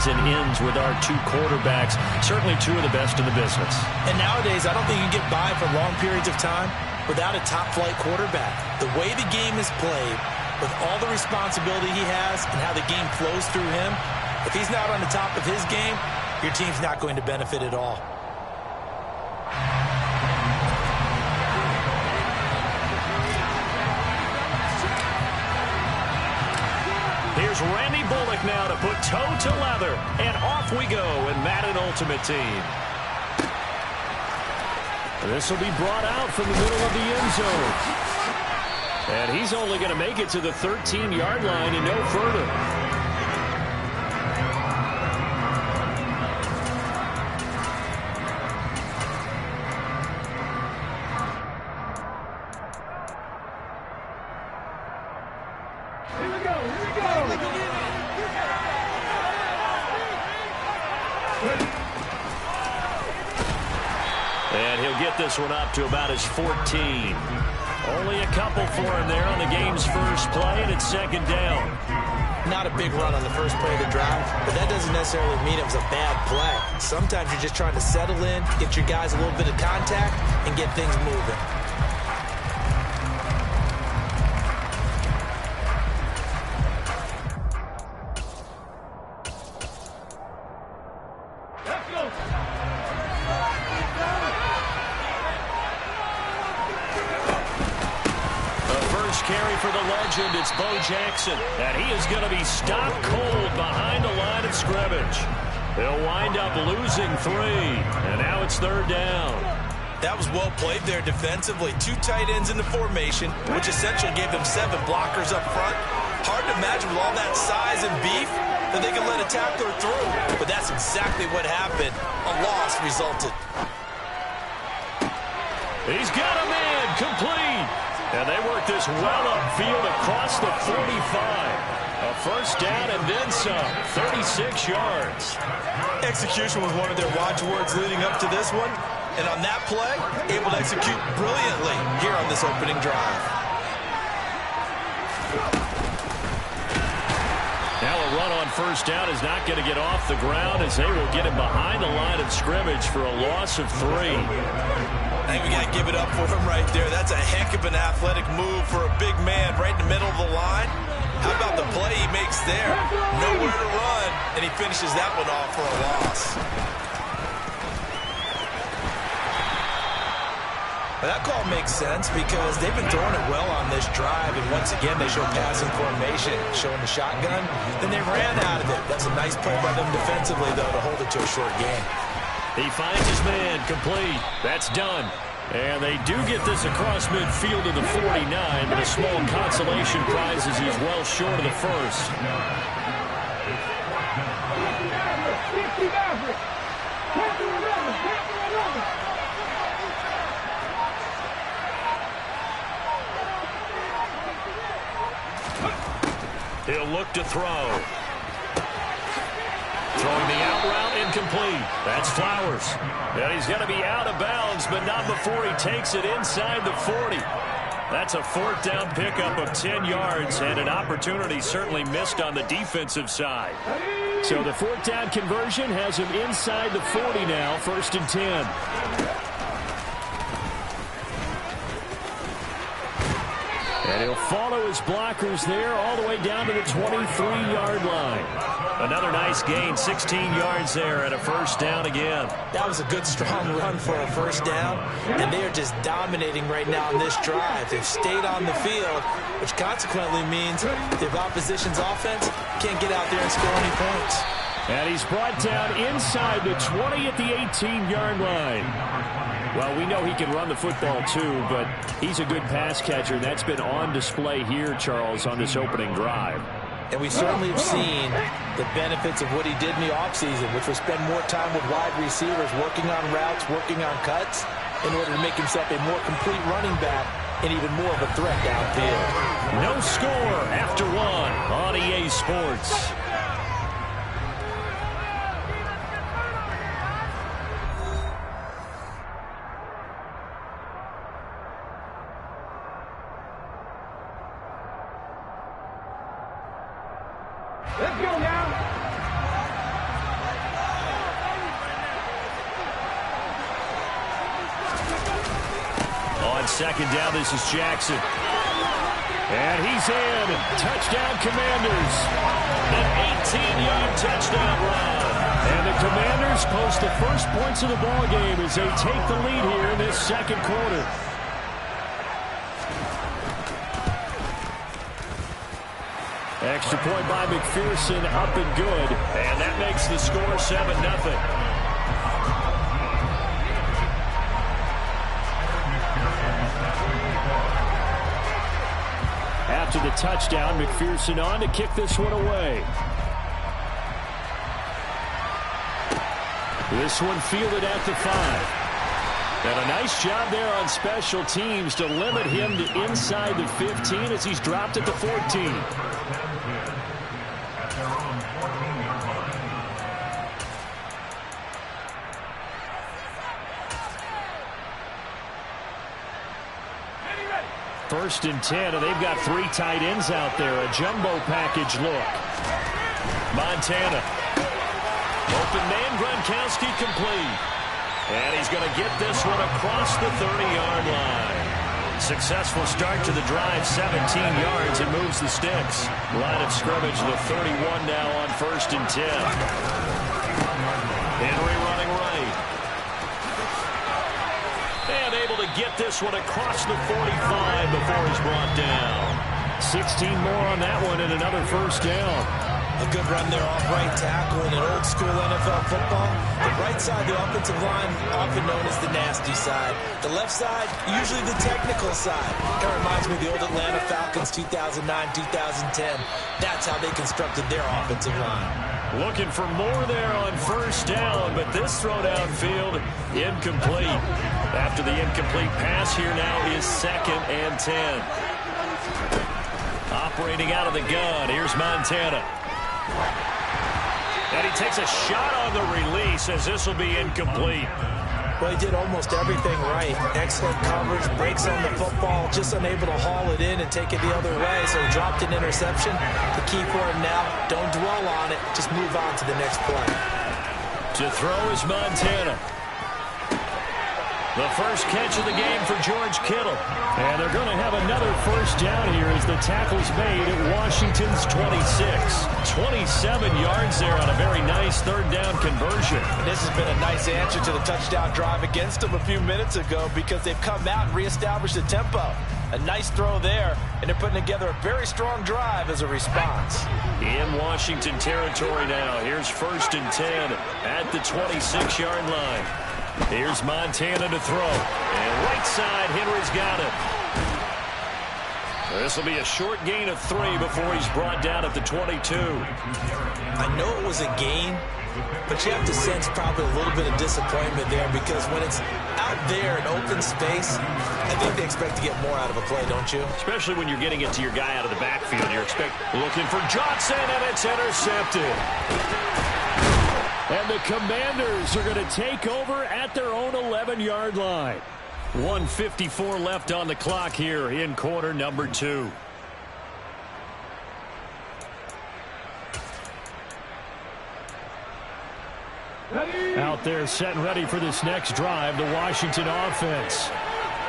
season ends with our two quarterbacks, certainly two of the best in the business. And nowadays, I don't think you can get by for long periods of time without a top-flight quarterback. The way the game is played, with all the responsibility he has and how the game flows through him, if he's not on the top of his game, your team's not going to benefit at all. Here's Randy Bullock now to put toe to leather, and off we go in Madden Ultimate Team. This will be brought out from the middle of the end zone. And he's only going to make it to the 13-yard line and no further. And he'll get this one up to about his 14. Only a couple for him there on the game's first play, and it's second down. Not a big run on the first play of the drive, but that doesn't necessarily mean it was a bad play. Sometimes you're just trying to settle in, get your guys a little bit of contact, and get things moving. Carry for the legend, it's Bo Jackson, and he is going to be stopped cold behind the line of scrimmage. They'll wind up losing 3, and now it's third down. That was well played there defensively. 2 tight ends in the formation, which essentially gave them 7 blockers up front. Hard to imagine with all that size and beef that they could let a tackler through, but that's exactly what happened. A loss resulted. He's got a man, complete. And they work this well upfield across the 45. A first down and then some, 36 yards. Execution was one of their watchwords leading up to this one. And on that play, able to execute brilliantly here on this opening drive. Now a run on first down is not going to get off the ground as they will get him behind the line of scrimmage for a loss of 3. I think we got to give it up for him right there. That's a heck of an athletic move for a big man right in the middle of the line. How about the play he makes there? Nowhere to run, and he finishes that one off for a loss. But that call makes sense because they've been throwing it well on this drive, and once again they show passing formation, showing the shotgun. Then they ran out of it. That's a nice play by them defensively, though, to hold it to a short game. He finds his man, complete. That's done. And they do get this across midfield to the 49, but a small consolation prize as he's well short of the first. He'll look to throw. Throwing the out route, incomplete. That's Flowers. And he's going to be out of bounds, but not before he takes it inside the 40. That's a fourth down pickup of 10 yards, and an opportunity certainly missed on the defensive side. So the fourth down conversion has him inside the 40 now, 1st and 10. And he'll follow his blockers there all the way down to the 23-yard line. Another nice gain, 16 yards there, and a first down again. That was a good, strong run for a first down, and they are just dominating right now on this drive. They've stayed on the field, which consequently means the opposition's offense can't get out there and score any points. And he's brought down inside the 20 at the 18-yard line. Well, we know he can run the football too, but he's a good pass catcher, and that's been on display here, Charles, on this opening drive. And we certainly have seen the benefits of what he did in the offseason, which was spend more time with wide receivers, working on routes, working on cuts, in order to make himself a more complete running back and even more of a threat downfield. No score after 1 on EA Sports. Let's go now. second down. This is Jackson. And he's in. Touchdown, Commanders. An 18-yard touchdown run. And the Commanders post the first points of the ball game as they take the lead here in this second quarter. Extra point by McPherson, up and good. And that makes the score 7-0. After the touchdown, McPherson on to kick this one away. This one fielded at the 5. And a nice job there on special teams to limit him to inside the 15 as he's dropped at the 14. First and 10, and they've got 3 tight ends out there. A jumbo package look. Montana. Open man, Gronkowski complete. And he's going to get this one across the 30-yard line. Successful start to the drive, 17 yards, and moves the sticks. Line of scrimmage, the 31 now on first and 10. Henry running right. And able to get this one across the 45 before he's brought down. 16 more on that one and another first down. A good run there off right tackle in an old school NFL football. The right side, the offensive line, often known as the nasty side. The left side, usually the technical side. Kind of reminds me of the old Atlanta Falcons 2009, 2010. That's how they constructed their offensive line. Looking for more there on first down, but this throw downfield incomplete. After the incomplete pass, here now is 2nd and 10. Operating out of the gun, here's Montana. And he takes a shot on the release as this will be incomplete. Well, he did almost everything right. Excellent coverage, breaks on the football, just unable to haul it in and take it the other way. So he dropped an interception. The key for him now, don't dwell on it. Just move on to the next play. To throw is Montana. The first catch of the game for George Kittle. And they're going to have another first down here as the tackle's made at Washington's 26. 27 yards there on a very nice third down conversion. And this has been a nice answer to the touchdown drive against them a few minutes ago because they've come out and reestablished the tempo. A nice throw there, and they're putting together a very strong drive as a response. In Washington territory now. Here's first and 10 at the 26-yard line. Here's Montana to throw. And right side, Henry's got it. This will be a short gain of 3 before he's brought down at the 22. I know it was a gain, but you have to sense probably a little bit of disappointment there because when it's out there in open space, I think they expect to get more out of a play, don't you? Especially when you're getting it to your guy out of the backfield. You're looking for Johnson, and it's intercepted. And the Commanders are going to take over at their own 11-yard line. 1:54 left on the clock here in quarter number 2. Out there set and ready for this next drive, the Washington offense.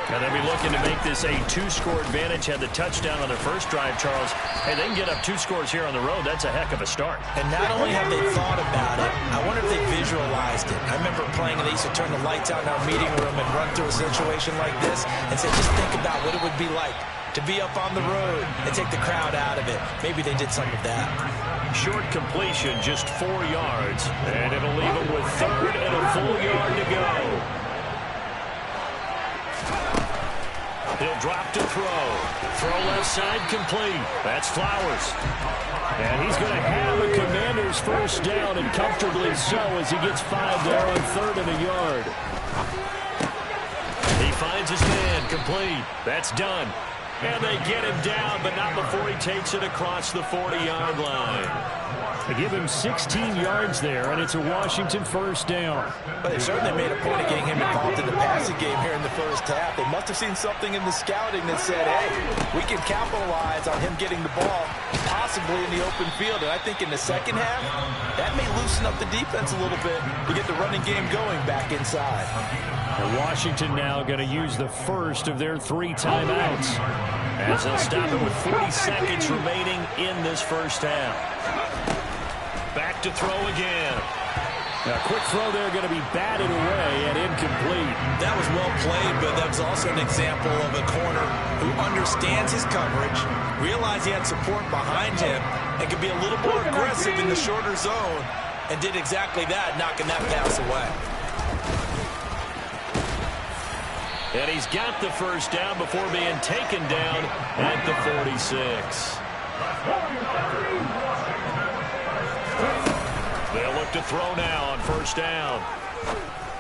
And they'll be looking to make this a 2-score advantage. Had the touchdown on their first drive, Charles. Hey, they can get up 2 scores here on the road. That's a heck of a start. And not only have they thought about it, I wonder if they visualized it. I remember playing, and they used to turn the lights out in our meeting room and run through a situation like this and say, just think about what it would be like to be up on the road and take the crowd out of it. Maybe they did some of that. Short completion, just 4 yards. And it'll leave them with 3rd and a full yard to go. He'll drop to throw. Throw left side complete. That's Flowers. And he's going to have a Commander's first down, and comfortably so as he gets 5 there on 3rd and a yard. He finds his man complete. That's done. And they get him down, but not before he takes it across the 40-yard line. They give him 16 yards there, and it's a Washington first down. But they certainly made a point of getting him involved in the passing game here in the first half. They must have seen something in the scouting that said, hey, we can capitalize on him getting the ball, possibly in the open field. And I think in the second half, that may loosen up the defense a little bit to get the running game going back inside. And Washington now going to use the first of their 3 timeouts, as they'll stop it with 40 seconds remaining in this first half. Back to throw again. A quick throw there going to be batted away and incomplete. That was well played, but that was also an example of a corner who understands his coverage, realized he had support behind him, and could be a little more aggressive in the shorter zone, and did exactly that, knocking that pass away. And he's got the first down before being taken down at the 46. They'll look to throw now on first down.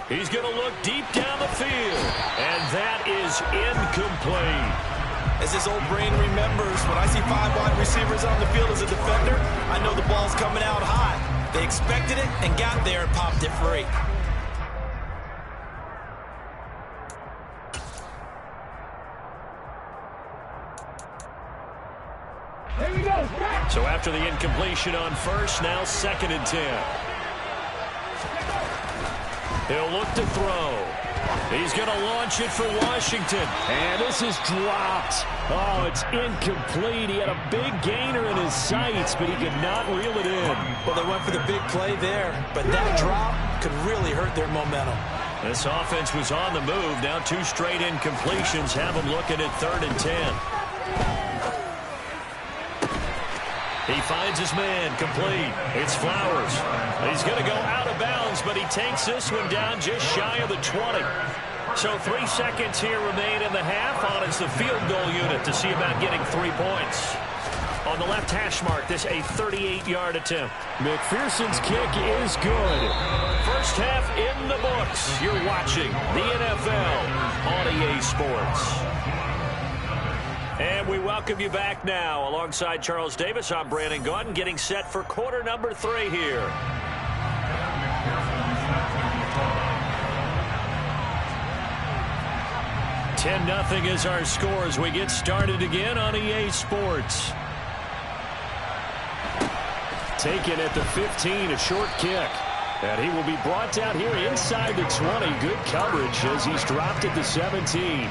He's going to look deep down the field, and that is incomplete. As his old brain remembers, when I see 5 wide receivers on the field as a defender, I know the ball's coming out high. They expected it and got there and popped it free. So after the incompletion on first, now 2nd and 10. He'll look to throw. He's going to launch it for Washington. And this is dropped. Oh, it's incomplete. He had a big gainer in his sights, but he could not reel it in. Well, they went for the big play there, but that drop could really hurt their momentum. This offense was on the move. Now 2 straight incompletions have them looking at 3rd and 10. He finds his man, complete. It's Flowers. He's going to go out of bounds, but he takes this one down just shy of the 20. So 3 seconds here remain in the half on as the field goal unit to see about getting 3 points. On the left hash mark, this a 38-yard attempt. McPherson's kick is good. First half in the books. You're watching the NFL on EA Sports. And we welcome you back now. Alongside Charles Davis, I'm Brandon Gaudin, getting set for quarter number 3 here. $10-0 is our score as we get started again on EA Sports. Taken at the 15, a short kick. And he will be brought down here inside the 20. Good coverage as he's dropped at the 17.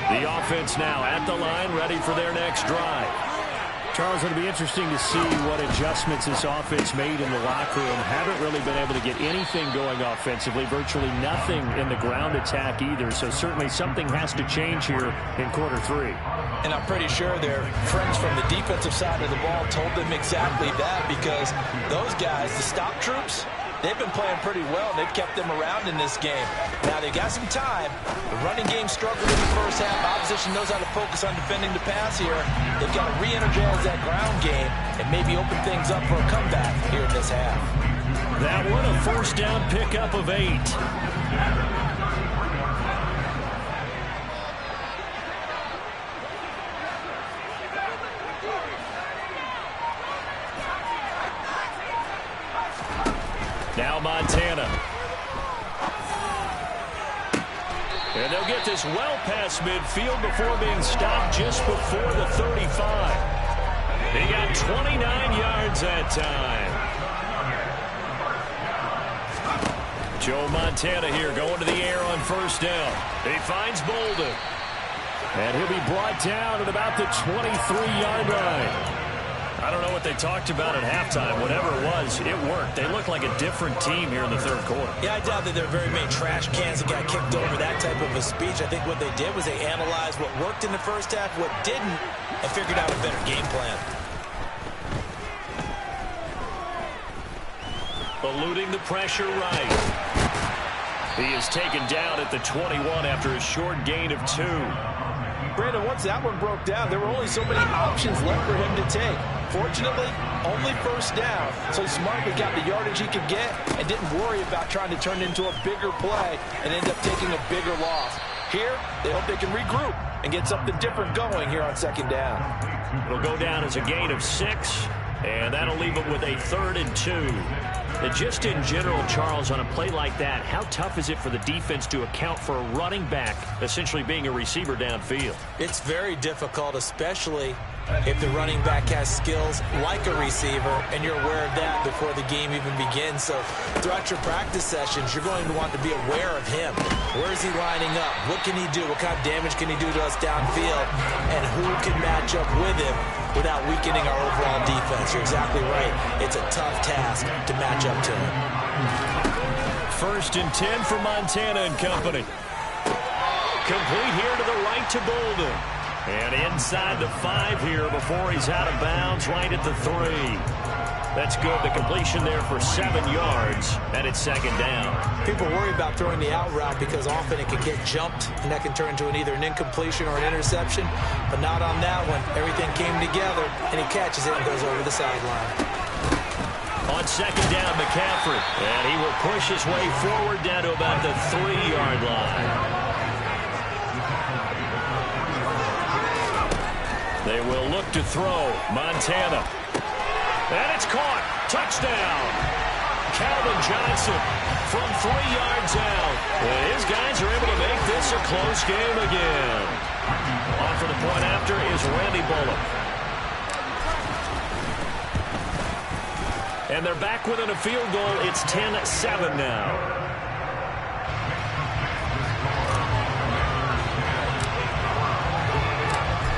The offense now at the line, ready for their next drive. Charles, it'll be interesting to see what adjustments this offense made in the locker room. Haven't really been able to get anything going offensively, virtually nothing in the ground attack either. So certainly something has to change here in quarter 3. And I'm pretty sure their friends from the defensive side of the ball told them exactly that, because those guys, the stop troops, they've been playing pretty well. They've kept them around in this game. Now, they got some time. The running game struggled in the first half. Opposition knows how to focus on defending the pass here. They've got to re-energize that ground game and maybe open things up for a comeback here in this half. That one, a first down pickup of 8. Now Montana. And they'll get this well past midfield before being stopped just before the 35. He got 29 yards that time. Joe Montana here going to the air on first down. He finds Bolden. And he'll be brought down at about the 23-yard line. I don't know what they talked about at halftime. Whatever it was, it worked. They looked like a different team here in the third quarter. Yeah, I doubt that there are very many trash cans that got kicked over, that type of a speech. I think what they did was they analyzed what worked in the first half, what didn't, and figured out a better game plan. Eluding the pressure right. He is taken down at the 21 after a short gain of 2. Brandon, once that one broke down, there were only so many options left for him to take. Unfortunately, only first down, so he smartly got the yardage he could get and didn't worry about trying to turn it into a bigger play and end up taking a bigger loss. Here, they hope they can regroup and get something different going here on second down. It'll go down as a gain of 6, and that'll leave them with a 3rd and 2. And just in general, Charles, on a play like that, how tough is it for the defense to account for a running back essentially being a receiver downfield? It's very difficult, especially if the running back has skills like a receiver, and you're aware of that before the game even begins. So throughout your practice sessions, you're going to want to be aware of him. Where is he lining up? What can he do? What kind of damage can he do to us downfield? And who can match up with him without weakening our overall defense? You're exactly right. It's a tough task to match up to him. 1st and 10 for Montana and company. Complete here to the right to Bolden. And inside the 5 here before he's out of bounds, right at the 3. That's good. The completion there for 7 yards, and it's 2nd down. People worry about throwing the out route because often it can get jumped, and that can turn into either an incompletion or an interception, but not on that one. Everything came together, and he catches it and goes over the sideline. On 2nd down, McCaffrey, and he will push his way forward down to about the 3-yard line. They will look to throw. Montana. And it's caught. Touchdown. Calvin Johnson from 3 yards out. And his guys are able to make this a close game again. On for the point after is Randy Bullock. And they're back within a field goal. It's 10-7 now.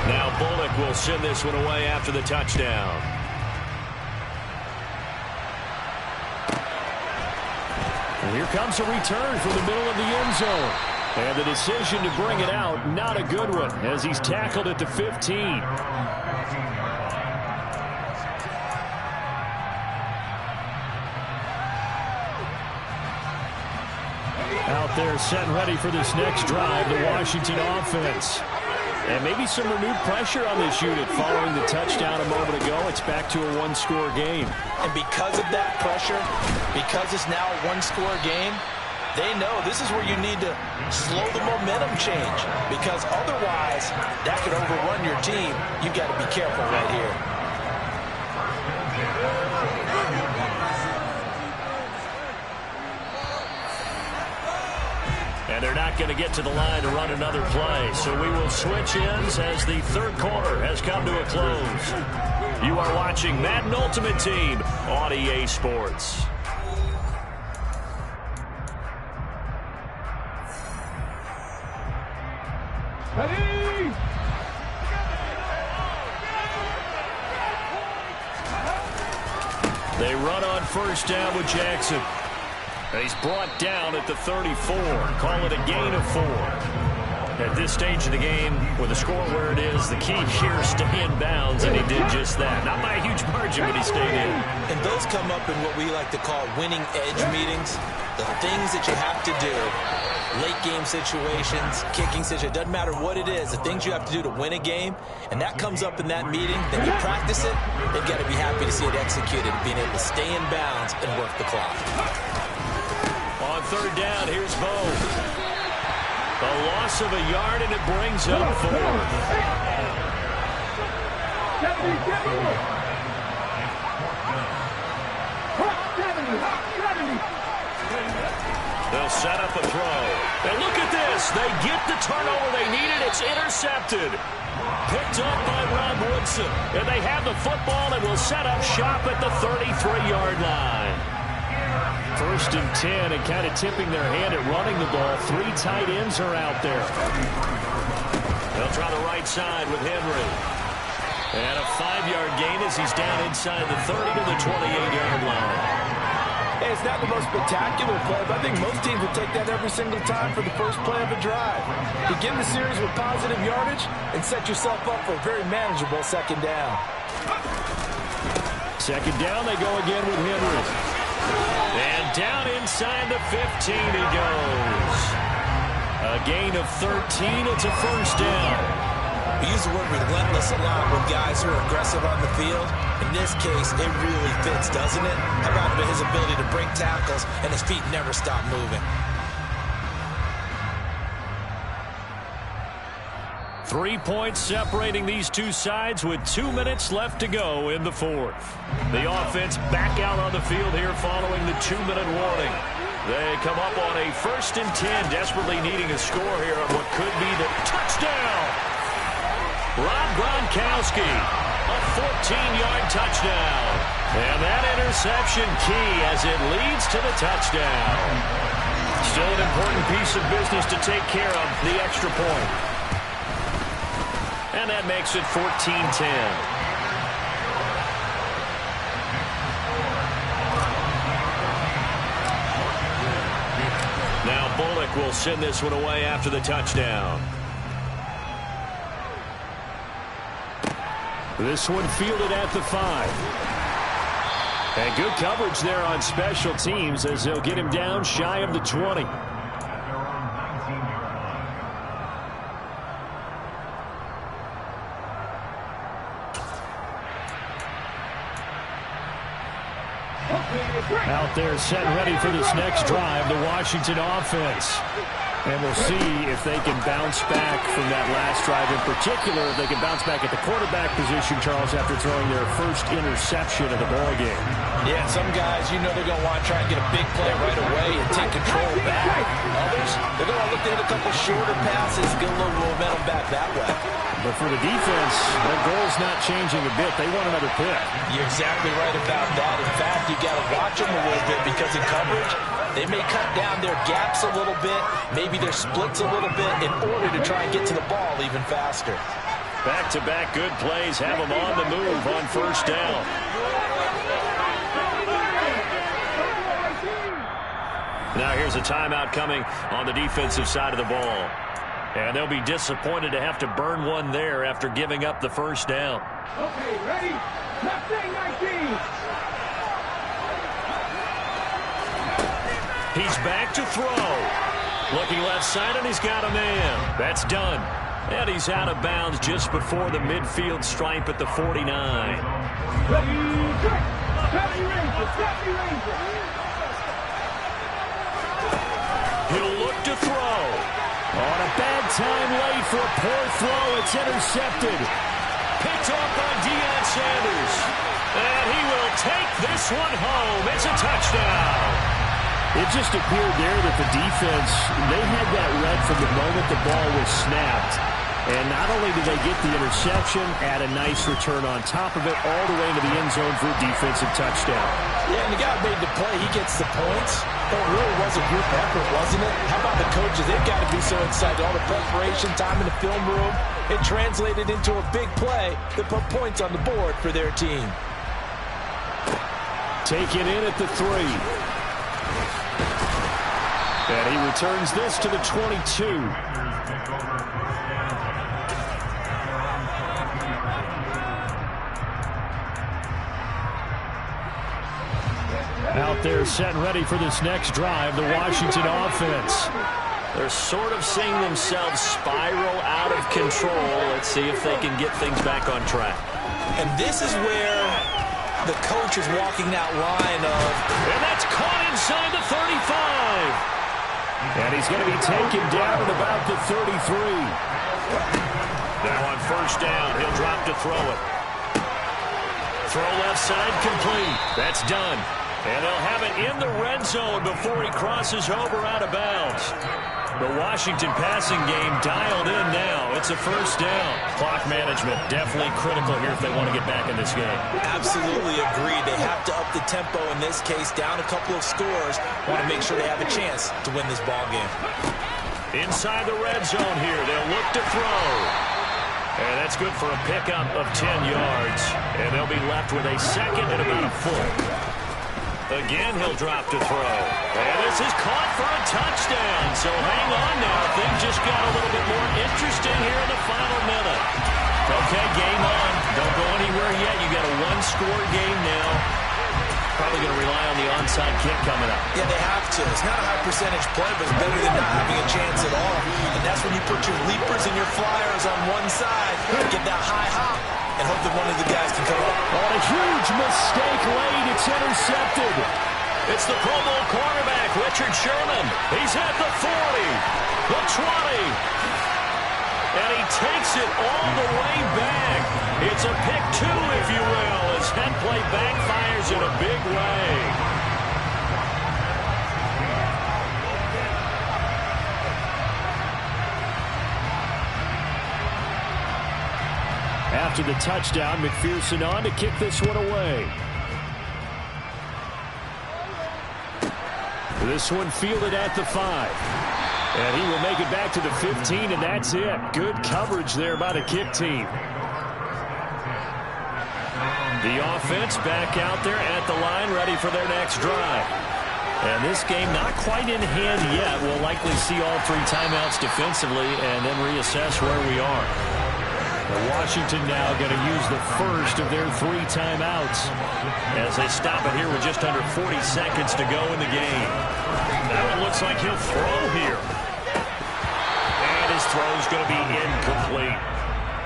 Now Bullock will send this one away after the touchdown. And here comes a return from the middle of the end zone. And the decision to bring it out, not a good one, as he's tackled at the 15. Out there set and ready for this next drive, the Washington offense. And maybe some renewed pressure on this unit following the touchdown a moment ago. It's back to a 1-score game. And because of that pressure, because it's now a 1-score game, they know this is where you need to slow the momentum change. Because otherwise, that could overrun your team. You've got to be careful right here. And they're not going to get to the line to run another play. So we will switch ends as the 3rd quarter has come to a close. You are watching Madden Ultimate Team on EA Sports. Ready? They run on 1st down with Jackson. He's brought down at the 34. Call it a gain of 4. At this stage of the game, with the score where it is, the key here is stay in bounds, and he did just that. Not by a huge margin, but he stayed in. And those come up in what we like to call winning edge meetings. The things that you have to do, late game situations, kicking situations, doesn't matter what it is, the things you have to do to win a game, and that comes up in that meeting, then you practice it, they've got to be happy to see it executed, being able to stay in bounds and work the clock. On 3rd down, here's Bo. A loss of a yard, and it brings up 4th. They'll set up a throw. And look at this. They get the turnover they needed. It's intercepted. Picked up by Rob Woodson. And they have the football and will set up shop at the 33-yard line. 1st and 10, and kind of tipping their hand at running the ball. 3 tight ends are out there. They'll try the right side with Henry. And a 5-yard gain as he's down inside the 30 to the 28-yard line. Hey, it's not the most spectacular play, but I think most teams will take that every single time for the first play of a drive. Begin the series with positive yardage and set yourself up for a very manageable 2nd down. 2nd down, they go again with Henry. And down inside the 15 he goes. A gain of 13. It's a 1st down. We use the word relentless a lot with guys who are aggressive on the field. And this case, it really fits, doesn't it? How about his ability to break tackles and his feet never stop moving? 3 points separating these two sides with 2 minutes left to go in the fourth. The offense back out on the field here following the 2-minute warning. They come up on a 1st and 10, desperately needing a score here on what could be the touchdown. Rob Gronkowski, a 14-yard touchdown. And that interception key as it leads to the touchdown. Still an important piece of business to take care of, the extra point. And that makes it 14-10. Now Bullock will send this one away after the touchdown. This one fielded at the 5. And good coverage there on special teams as they'll get him down shy of the 20. Out there set and ready for this next drive, the Washington offense. And we'll see if they can bounce back from that last drive in particular, if they can bounce back at the quarterback position, Charles, after throwing their first interception of the ballgame. Yeah, some guys, you know they're going to want to try and get a big play right away and take control back. Others, they're going to look to hit a couple shorter passes, get a little momentum back that way. But for the defense, their goal's not changing a bit. They want another pick. You're exactly right about that. In fact, you got to watch them a little bit because in coverage, they may cut down their gaps a little bit, maybe their splits a little bit in order to try and get to the ball even faster. Back-to-back good plays have them on the move on 1st down. Now here's a timeout coming on the defensive side of the ball. And they'll be disappointed to have to burn one there after giving up the 1st down. Okay, ready? Left thing 19. He's back to throw. Looking left side, and he's got a man. That's done. And he's out of bounds just before the midfield stripe at the 49. Ready, quick. Happy Ranger. He'll look to throw. On a bad time late for a poor throw. It's intercepted. Picked off by Deion Sanders. And he will take this one home. It's a touchdown. It just appeared there that the defense, they had that read from the moment the ball was snapped. And not only did they get the interception, add a nice return on top of it, all the way into the end zone for a defensive touchdown. Yeah, and the guy made the play. He gets the points. It really was a group effort, wasn't it? How about the coaches? They've got to be so excited. All the preparation time in the film room, it translated into a big play that put points on the board for their team. Taken in at the 3. And he returns this to the 22. Out there set and ready for this next drive, the Washington offense. They're sort of seeing themselves spiral out of control. Let's see if they can get things back on track. And this is where the coach is walking that line of... And that's caught inside the 35. And he's going to be taken down at about the 33. Now on 1st down, he'll drop to throw it. Throw left side complete. That's done. And they'll have it in the red zone before he crosses over out of bounds. The Washington passing game dialed in now. It's a 1st down. Clock management definitely critical here if they want to get back in this game. Absolutely agreed. They have to up the tempo in this case, down a couple of scores. Want to make sure they have a chance to win this ball game. Inside the red zone here, they'll look to throw. And that's good for a pickup of 10 yards. And they'll be left with a 2nd and about a foot. Again, he'll drop to throw. And this is caught for a touchdown. So hang on now. Things just got a little bit more interesting here in the final minute. Okay, game on. Don't go anywhere yet. You got a 1-score game now. Probably going to rely on the onside kick coming up. Yeah, they have to. It's not a high percentage play, but it's better than not having a chance at all. And that's when you put your leapers and your flyers on one side, get that high hop, and hope that one of the guys can come up. On a huge mistake late, it's intercepted. It's the Pro Bowl quarterback, Richard Sherman. He's at the 40, the 20, and he takes it all the way back. It's a pick two, if you will, as that play backfires in a big way. After the touchdown, McPherson on to kick this one away. This one fielded at the 5. And he will make it back to the 15, and that's it. Good coverage there by the kick team. The offense back out there at the line, ready for their next drive. And this game not quite in hand yet. We'll likely see all 3 timeouts defensively and then reassess where we are. Washington now going to use the first of their 3 timeouts as they stop it here with just under 40 seconds to go in the game. That one looks like he'll throw here. And his throw's going to be incomplete.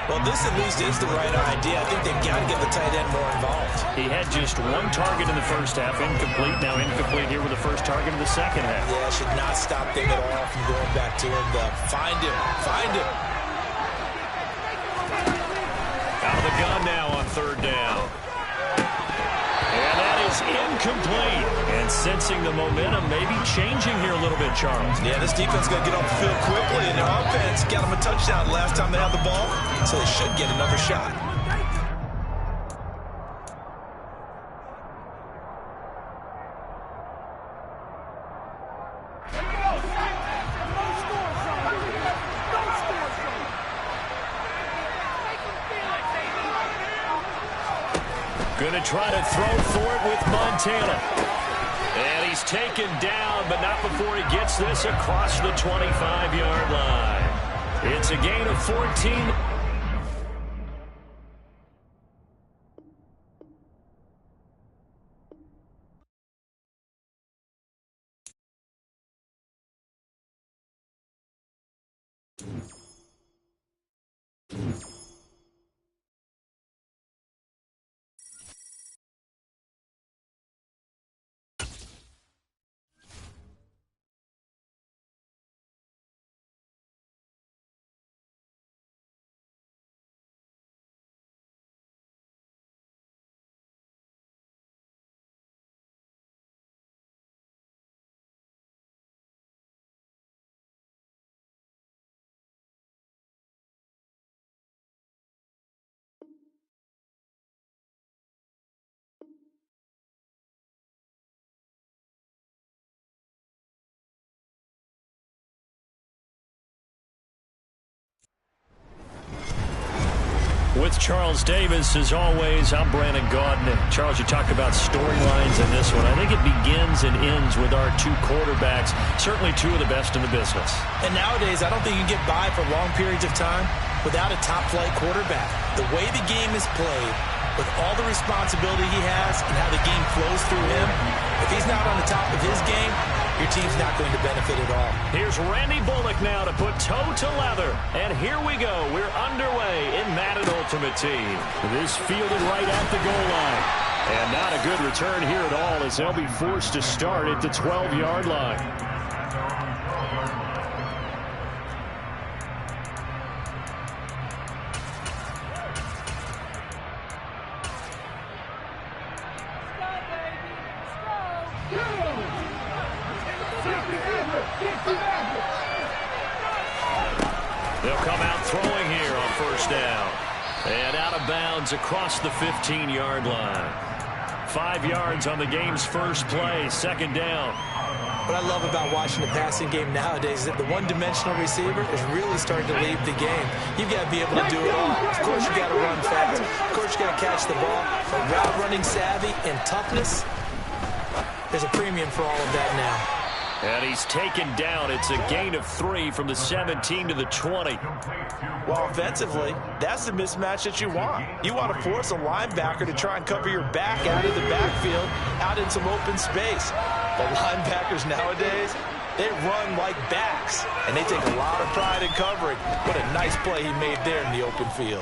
Well, this at least is the right idea. I think they've got to get the tight end more involved. He had just 1 target in the first half, incomplete. Now incomplete here with the first target in the second half. Yeah, should not stop them at all from going back to him. Find him. Find him. Out of the gun now on 3rd down. And that is incomplete. And sensing the momentum maybe changing here a little bit, Charles. Yeah, this defense is going to get off the field quickly, and their offense got them a touchdown last time they had the ball, so they should get another shot. Going to try to throw for it with Montana. And he's taken down, but not before he gets this across the 25-yard line. It's a gain of 14. With Charles Davis, as always, I'm Brandon Gaudin. And Charles, you talk about storylines in this one. I think it begins and ends with our 2 quarterbacks, certainly 2 of the best in the business. And nowadays, I don't think you can get by for long periods of time without a top-flight quarterback. The way the game is played, with all the responsibility he has and how the game flows through him, if he's not on the top of his game, your team's not going to benefit at all. Here's Randy Bullock now to put toe to leather. And here we go. We're underway in Madden Ultimate Team. This fielded right at the goal line. And not a good return here at all as they'll be forced to start at the 12-yard line. They'll come out throwing here on 1st down. And out of bounds across the 15-yard line. 5 yards on the game's first play, 2nd down. What I love about watching the passing game nowadays is that the one-dimensional receiver is really starting to lead the game. You've got to be able to do it all. Of course, you've got to run fast. Of course, you've got to catch the ball. But route running savvy and toughness, there's a premium for all of that now. And he's taken down. It's a gain of 3 from the 17 to the 20. Well, offensively, that's the mismatch that you want. You want to force a linebacker to try and cover your back out of the backfield, out in some open space. But linebackers nowadays, they run like backs, and they take a lot of pride in covering. What a nice play he made there in the open field.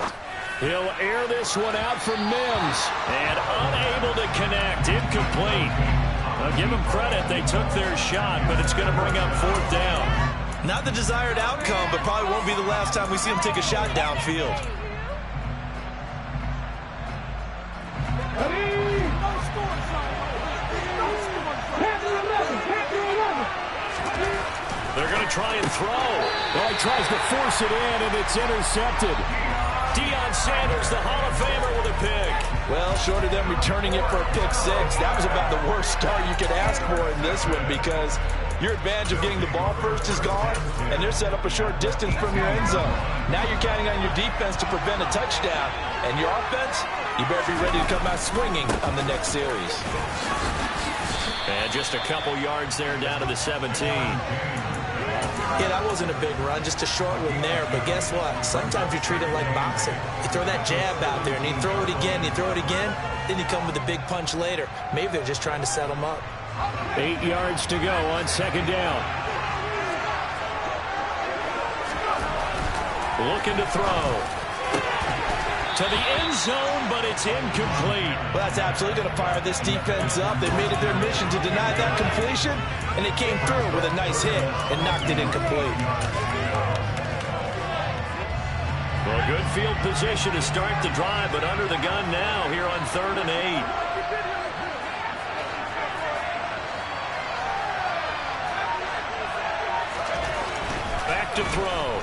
He'll air this one out for Mims. And unable to connect. Incomplete. I'll give them credit. They took their shot, but it's going to bring up 4th down. Not the desired outcome, but probably won't be the last time we see him take a shot downfield. They're going to try and throw. Well, he tries to force it in, and it's intercepted. Deion Sanders, the Hall of Famer, with a pick. Well, short of them returning it for a pick 6, that was about the worst start you could ask for in this one, because your advantage of getting the ball first is gone, and they're set up a short distance from your end zone. Now you're counting on your defense to prevent a touchdown, and your offense, you better be ready to come out swinging on the next series. And just a couple yards there down to the 17. Yeah, that wasn't a big run, just a short one there. But guess what? Sometimes you treat it like boxing. You throw that jab out there, and you throw it again, then you come with a big punch later. Maybe they're just trying to set them up. 8 yards to go on 2nd down. Looking to throw. To the end zone, but it's incomplete. Well, that's absolutely going to fire this defense up. They made it their mission to deny that completion, and they came through with a nice hit and knocked it incomplete. Well, good field position to start the drive, but under the gun now here on 3rd and 8. Back to throw.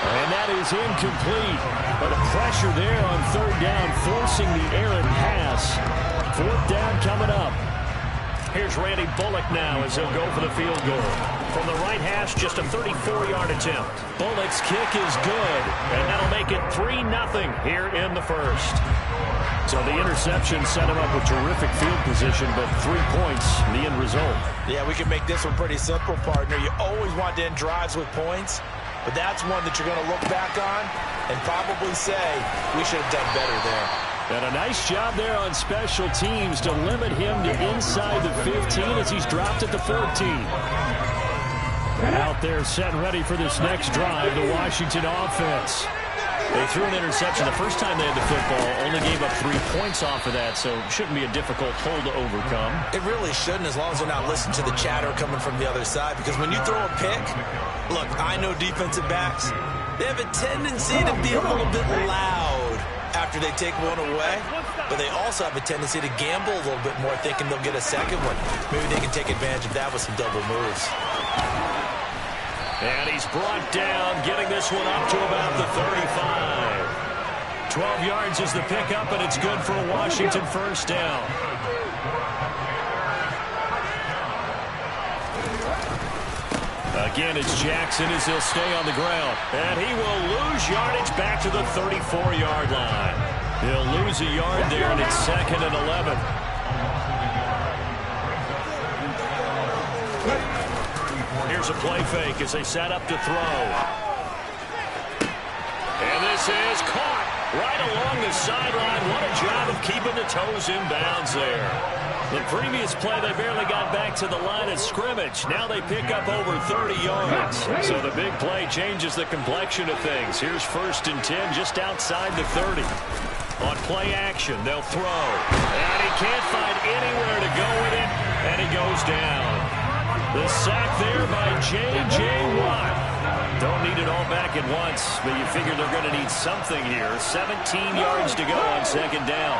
And that is incomplete. But a pressure there on 3rd down, forcing the errant pass. 4th down coming up. Here's Randy Bullock now as he'll go for the field goal. From the right hash, just a 34-yard attempt. Bullock's kick is good, and that'll make it 3-0 here in the first. So the interception set him up with terrific field position, but 3 points, the end result. Yeah, we can make this one pretty simple, partner. You always want to end drives with points, but that's one that you're going to look back on and probably say, we should have done better there. And a nice job there on special teams to limit him to inside the 15 as he's dropped at the 14. Out there set and ready for this next drive, the Washington offense. They threw an interception the first time they had the football, only gave up 3 points off of that, so it shouldn't be a difficult hole to overcome. It really shouldn't, as long as they're not listening to the chatter coming from the other side, because when you throw a pick, look, I know defensive backs, they have a tendency to be a little bit loud after they take one away, but they also have a tendency to gamble a little bit more, thinking they'll get a second one. Maybe they can take advantage of that with some double moves. And he's brought down, getting this one up to about the 35. 12 yards is the pickup, and it's good for a Washington first down. Again, it's Jackson as he'll stay on the ground. And he will lose yardage back to the 34-yard line. He'll lose a yard there, and it's 2nd and 11. Here's a play fake as they set up to throw. And this is caught right along the sideline. What a job of keeping the toes in bounds there. The previous play, they barely got back to the line of scrimmage. Now they pick up over 30 yards. So the big play changes the complexion of things. Here's 1st and 10 just outside the 30. On play action, they'll throw. And he can't find anywhere to go with it, and he goes down. The sack there by J.J. Watt. Don't need it all back at once, but you figure they're going to need something here. 17 yards to go on 2nd down.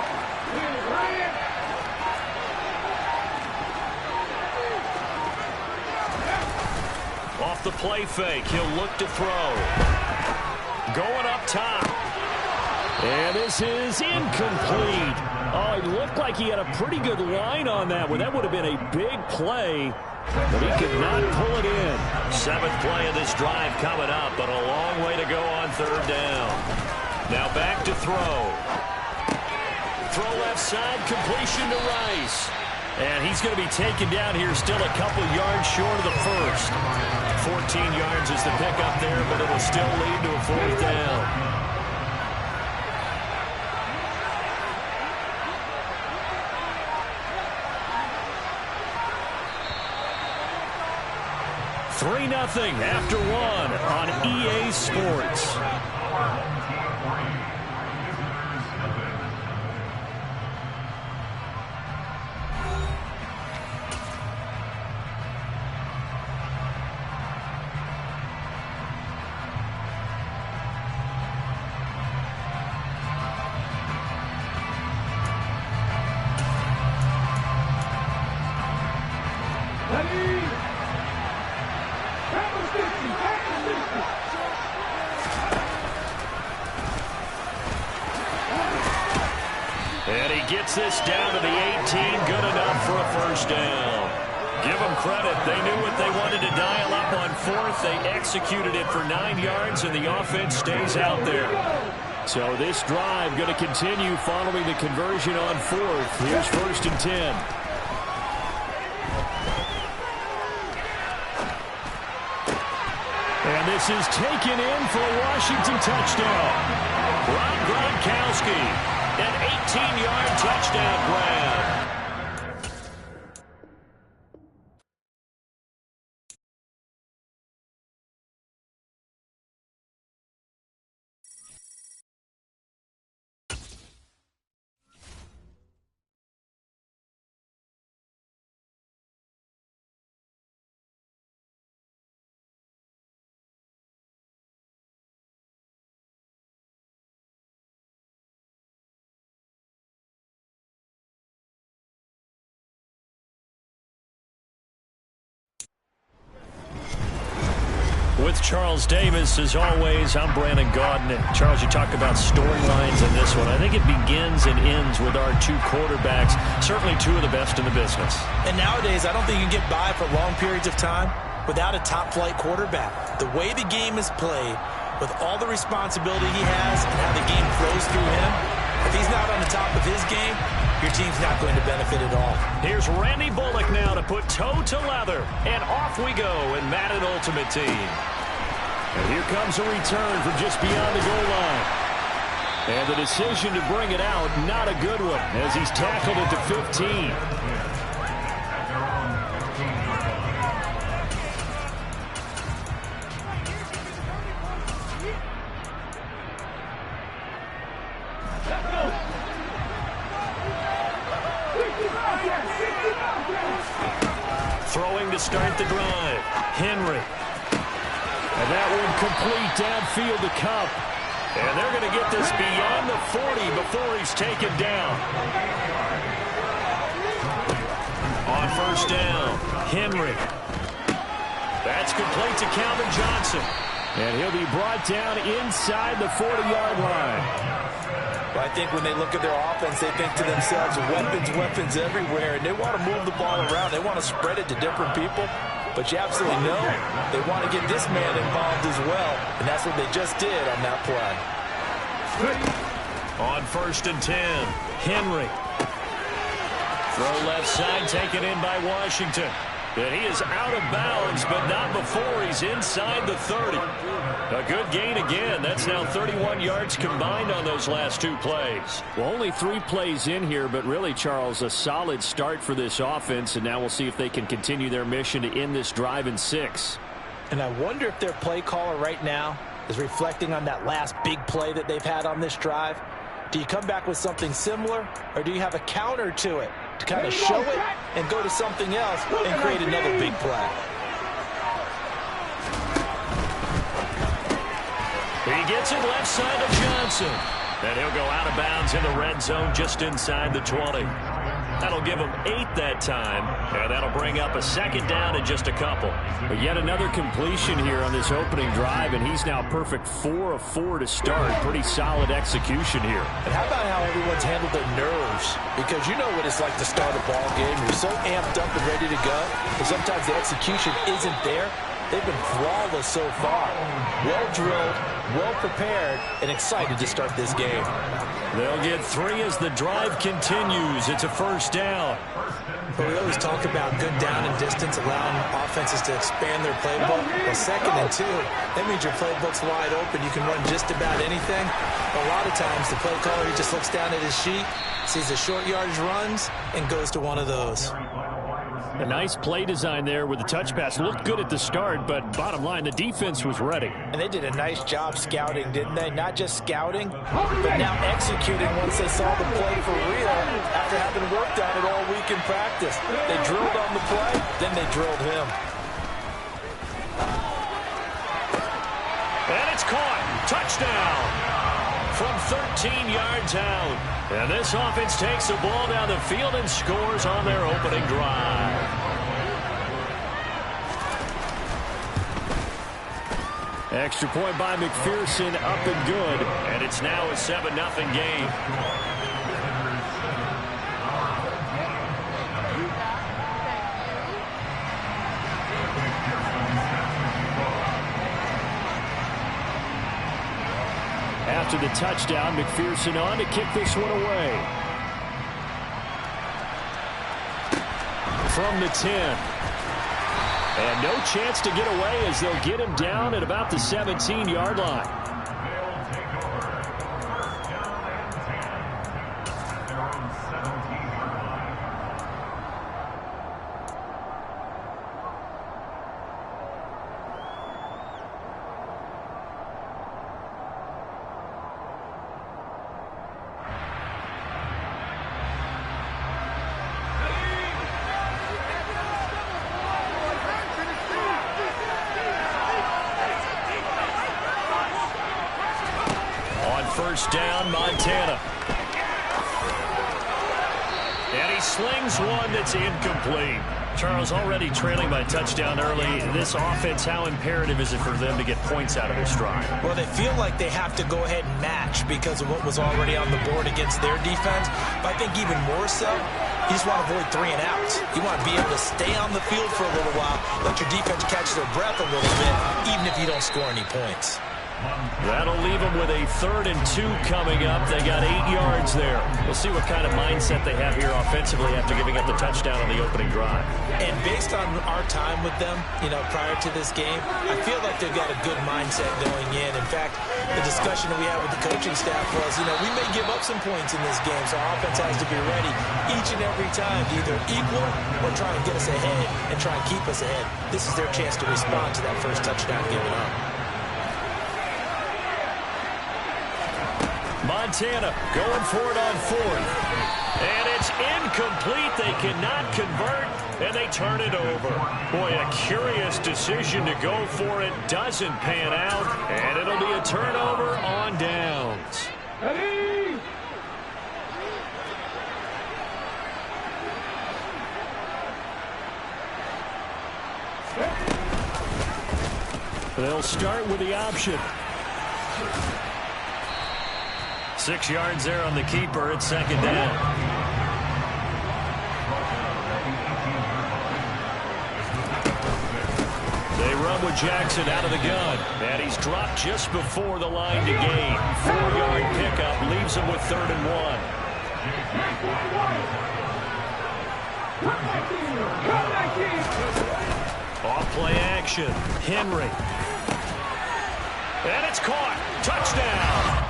Off the play fake, he'll look to throw. Going up top. And this is incomplete. Oh, it looked like he had a pretty good line on that one. That would have been a big play, but he could not pull it in. 7th play of this drive coming up, but a long way to go on 3rd down. Now back to throw. Throw left side, completion to Rice. And he's going to be taken down here, still a couple yards short of the first. 14 yards is the pickup there, but it'll still lead to a 4th down. 3-0 after one on EA Sports. And he gets this down to the 18, good enough for a first down. Give them credit. They knew what they wanted to dial up on fourth. They executed it for 9 yards, and the offense stays out there. So this drive going to continue following the conversion on fourth. Here's 1st and 10. And this is taken in for a Washington touchdown. Rob Gronkowski, an 18-yard touchdown grab. With Charles Davis, as always, I'm Brandon Gaudin. Charles, you talk about storylines in this one. I think it begins and ends with our two quarterbacks, certainly two of the best in the business. And nowadays, I don't think you can get by for long periods of time without a top-flight quarterback. The way the game is played, with all the responsibility he has and how the game flows through him, if he's not on the top of his game, your team's not going to benefit at all. Here's Randy Bullock now to put toe to leather, and off we go in Madden Ultimate Team. And here comes a return from just beyond the goal line. And the decision to bring it out, not a good one, as he's tackled at the 15. Throwing to start the drive. Henry. And that one complete downfield to Cup. And they're going to get this beyond the 40 before he's taken down. On first down, Henry. That's complete to Calvin Johnson. And he'll be brought down inside the 40-yard line. Well, I think when they look at their offense, they think to themselves, weapons everywhere, and they want to move the ball around. They want to spread it to different people. But you absolutely know they want to get this man involved as well, and that's what they just did on that play. On 1st and 10, Henry. Throw left side, taken in by Washington. And he is out of bounds, but not before he's inside the 30. A good gain again. That's now 31 yards combined on those last two plays. Well, only 3 plays in here, but really, Charles, a solid start for this offense, and now we'll see if they can continue their mission to end this drive in 6. And I wonder if their play caller right now is reflecting on that last big play that they've had on this drive. Do you come back with something similar, or do you have a counter to it to kind of show it and go to something else and create another big play? He gets it left side of Johnson. And he'll go out of bounds in the red zone just inside the 20. That'll give him 8 that time, and that'll bring up a second down in just a couple. But yet another completion here on this opening drive, and he's now perfect 4 of 4 to start. Pretty solid execution here. And how about how everyone's handled their nerves? Because you know what it's like to start a ball game. You're so amped up and ready to go, but sometimes the execution isn't there. They've been flawless so far. Well drilled, well prepared, and excited to start this game. They'll get 3 as the drive continues. It's a first down. But we always talk about good down and distance, allowing offenses to expand their playbook. Well, 2nd and 2, that means your playbook's wide open. You can run just about anything. A lot of times, the play caller, he just looks down at his sheet, sees the short yardage runs, and goes to one of those. A nice play design there with the touch pass. Looked good at the start, but bottom line, the defense was ready. And they did a nice job scouting, didn't they? Not just scouting, but now executing once they saw the play for real after having worked on it all week in practice. They drilled on the play, then they drilled him. And it's caught. Touchdown from 13 yards out. And this offense takes the ball down the field and scores on their opening drive. Extra point by McPherson, up and good. And it's now a 7-0 game. After the touchdown, McPherson on to kick this one away. From the 10. And no chance to get away as they'll get him down at about the 17-yard line. First down, Montana. And he slings one that's incomplete. Charles, already trailing by touchdown early. This offense, how imperative is it for them to get points out of their stride? Well, they feel like they have to go ahead and match because of what was already on the board against their defense. But I think even more so, you just want to avoid 3 and outs. You want to be able to stay on the field for a little while, let your defense catch their breath a little bit, even if you don't score any points. That'll leave them with a 3rd and 2 coming up. They got 8 yards there. We'll see what kind of mindset they have here offensively after giving up the touchdown on the opening drive. And based on our time with them, prior to this game, I feel like they've got a good mindset going in. In fact, the discussion that we had with the coaching staff was, we may give up some points in this game, so our offense has to be ready each and every time to either equal or try and get us ahead and try and keep us ahead. This is their chance to respond to that first touchdown given up. Montana going for it on 4th. And it's incomplete. They cannot convert, and they turn it over. Boy, a curious decision to go for it. Doesn't pan out, and it'll be a turnover on downs. Ready? They'll start with the option. 6 yards there on the keeper. It's 2nd down. They run with Jackson out of the gun. And he's dropped just before the line to gain. 4-yard pickup leaves him with 3rd and 1. Off play action. Henry. And it's caught. Touchdown.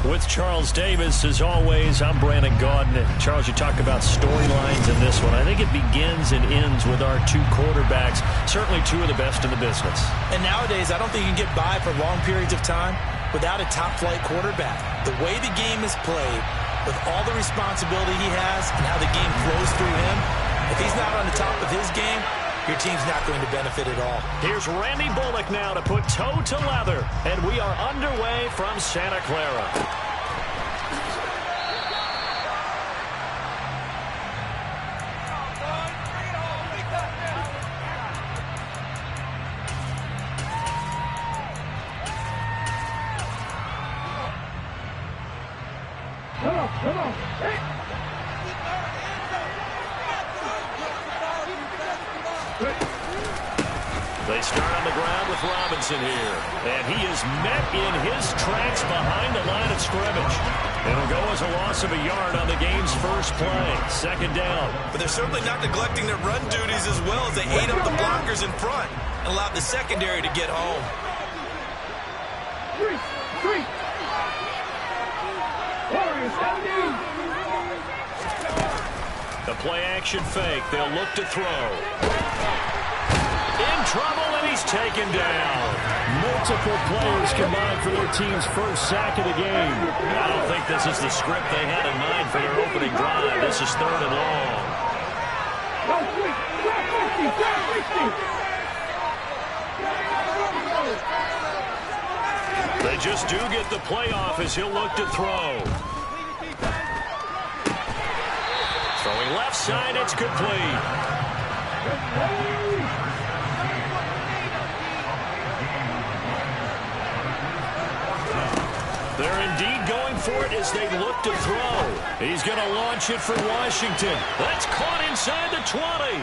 With Charles Davis, as always, I'm Brandon Gaudin. Charles, you talk about storylines in this one. I think it begins and ends with our 2 quarterbacks, certainly 2 of the best in the business. And nowadays, I don't think you can get by for long periods of time without a top-flight quarterback. The way the game is played, with all the responsibility he has and how the game flows through him, if he's not on the top of his game, your team's not going to benefit at all. Here's Randy Bullock now to put toe to leather, and we are underway from Santa Clara. Come on. Hey. They start on the ground with Robinson here. And he is met in his tracks behind the line of scrimmage. It'll go as a loss of a yard on the game's first play. Second down. But they're certainly not neglecting their run duties as well as they ate up the blockers in front and allowed the secondary to get home. Three. Warriors, 17. The play-action fake. They'll look to throw. In trouble, and he's taken down. Multiple players combined for their team's first sack of the game. I don't think this is the script they had in mind for their opening drive. This is 3rd and long. Go quick. Grab 50. They just do get the playoff as he'll look to throw. Throwing left side, it's complete. They're indeed going for it as they look to throw. He's going to launch it for Washington. That's caught inside the 20.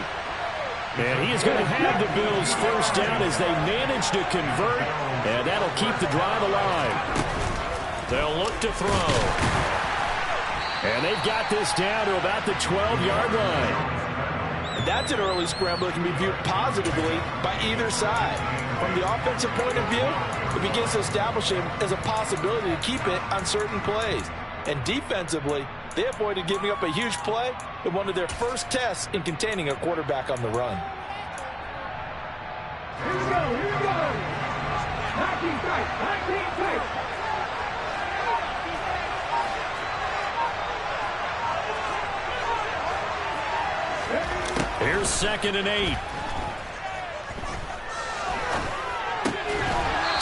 And he is going to have the Bills first down as they manage to convert, and that'll keep the drive alive. They'll look to throw. And they've got this down to about the 12-yard line. That's an early scramble that can be viewed positively by either side. From the offensive point of view, it begins to establish him as a possibility to keep it on certain plays. And defensively, they avoided giving up a huge play in one of their first tests in containing a quarterback on the run. Here we go. 19 tight. Here's 2nd and 8.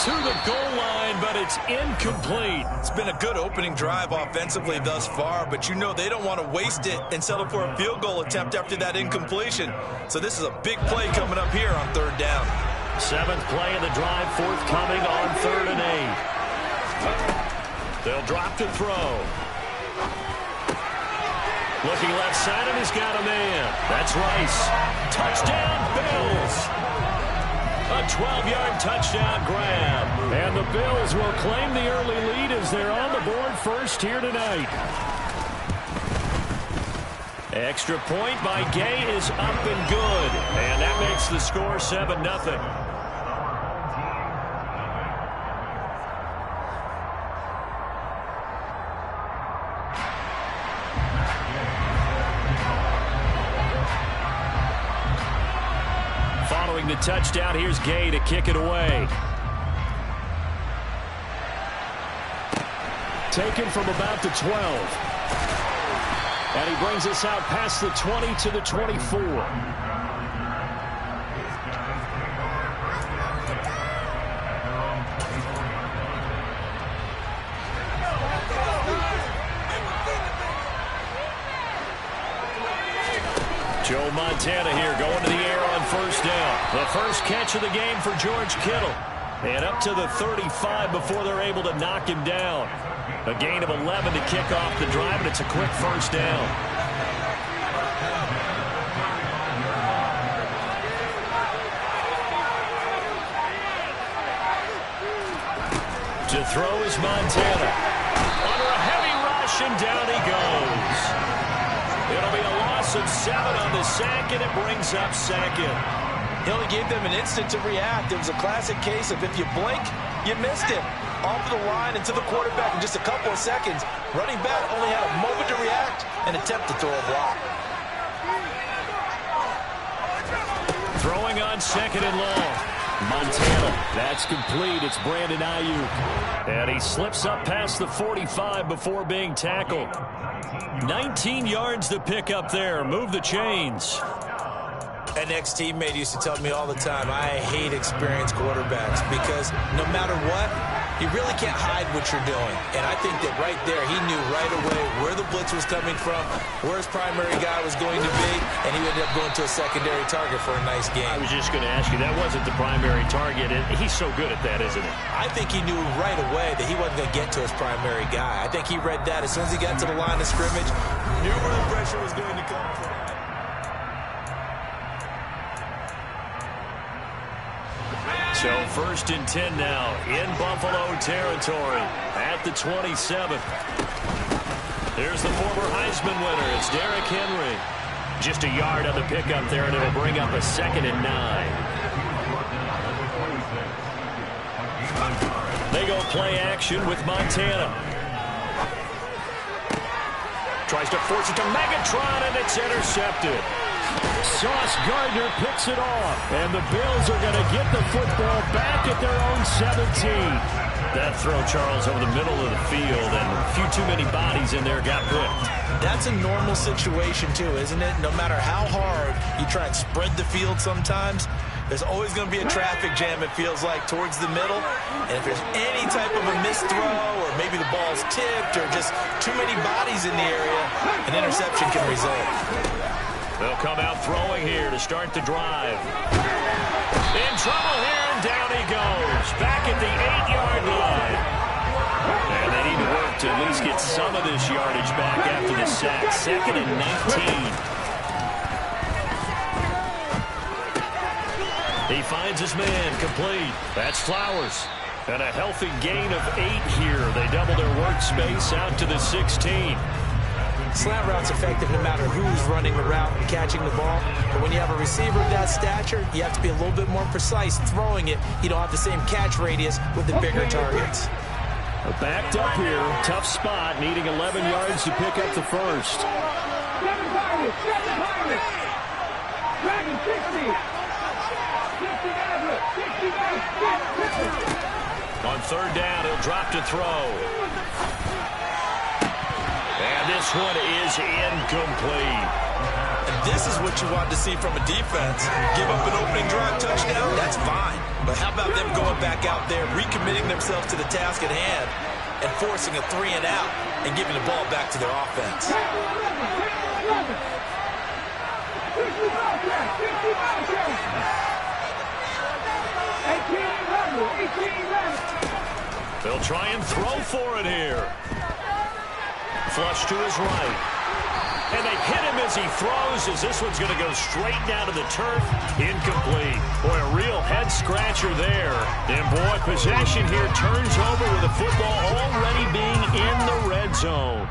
To the goal line, but it's incomplete. It's been a good opening drive offensively thus far, but you know they don't want to waste it and settle for a field goal attempt after that incompletion. So this is a big play coming up here on 3rd down. 7th play of the drive forthcoming on 3rd and 8. They'll drop to throw. Looking left side, and he's got a man. That's Rice. Touchdown, Bills. A 12-yard touchdown grab. And the Bills will claim the early lead as they're on the board first here tonight. Extra point by Gay is up and good. And that makes the score 7-0. Following the touchdown, here's Gay to kick it away. Taken from about the 12. And he brings us out past the 20 to the 24. Joe Montana here going to the air on first down. The first catch of the game for George Kittle. And up to the 35 before they're able to knock him down. A gain of 11 to kick off the drive, and it's a quick first down. To throw is Montana. Under a heavy rush, and down he goes. It'll be a loss of 7 on the sack, and it brings up 2nd. He only gave them an instant to react. It was a classic case of if you blink, you missed him. Off the line and to the quarterback in just a couple of seconds. Running back only had a moment to react and attempt to throw a block. Throwing on 2nd and long. Montana, that's complete. It's Brandon Ayuk. And he slips up past the 45 before being tackled. 19 yards to pick up there. Move the chains. An ex-teammate used to tell me all the time, I hate experienced quarterbacks because no matter what, You really can't hide what you're doing. And I think that right there, he knew right away where the blitz was coming from, where his primary guy was going to be, and he ended up going to a secondary target for a nice game. I was just going to ask you, that wasn't the primary target, and he's so good at that, isn't he? I think he knew right away that he wasn't going to get to his primary guy. I think he read that as soon as he got to the line of scrimmage, knew where the pressure was going to come from. So 1st and 10 now in Buffalo territory at the 27. There's the former Heisman winner. It's Derrick Henry. Just a yard on the pickup there, and it'll bring up a 2nd and 9. They go play action with Montana. Tries to force it to Megatron, and it's intercepted. Sauce Gardner picks it off, and the Bills are going to get the football back at their own 17. That throw, Charles, over the middle of the field, and a few too many bodies in there got picked. That's a normal situation, too, isn't it? No matter how hard you try and spread the field sometimes, there's always going to be a traffic jam, it feels like, towards the middle. And if there's any type of a missed throw, or maybe the ball's tipped, or just too many bodies in the area, an interception can result. They'll come out throwing here to start the drive. In trouble here, and down he goes. Back at the 8-yard line. And they need to work to at least get some of this yardage back after the sack. 2nd and 19. He finds his man complete. That's Flowers. And a healthy gain of 8 here. They double their workspace out to the 16. Slant route's effective no matter who's running the route and catching the ball. But when you have a receiver of that stature, you have to be a little bit more precise throwing it. You don't have the same catch radius with the bigger targets. Backed up here. Tough spot. Needing 11 yards to pick up the first. 7 targets. 7 targets. Dragon 60. 60 average. 60 On 3rd down, he'll drop to throw. And this one is incomplete. And this is what you want to see from a defense. Give up an opening drive touchdown, that's fine. But how about them going back out there, recommitting themselves to the task at hand, and forcing a 3 and out, and giving the ball back to their offense. They'll try and throw for it here. Flush to his right. And they hit him as he throws, as this one's going to go straight down to the turf. Incomplete. Boy, a real head-scratcher there. And, boy, possession here turns over with the football already being in the red zone.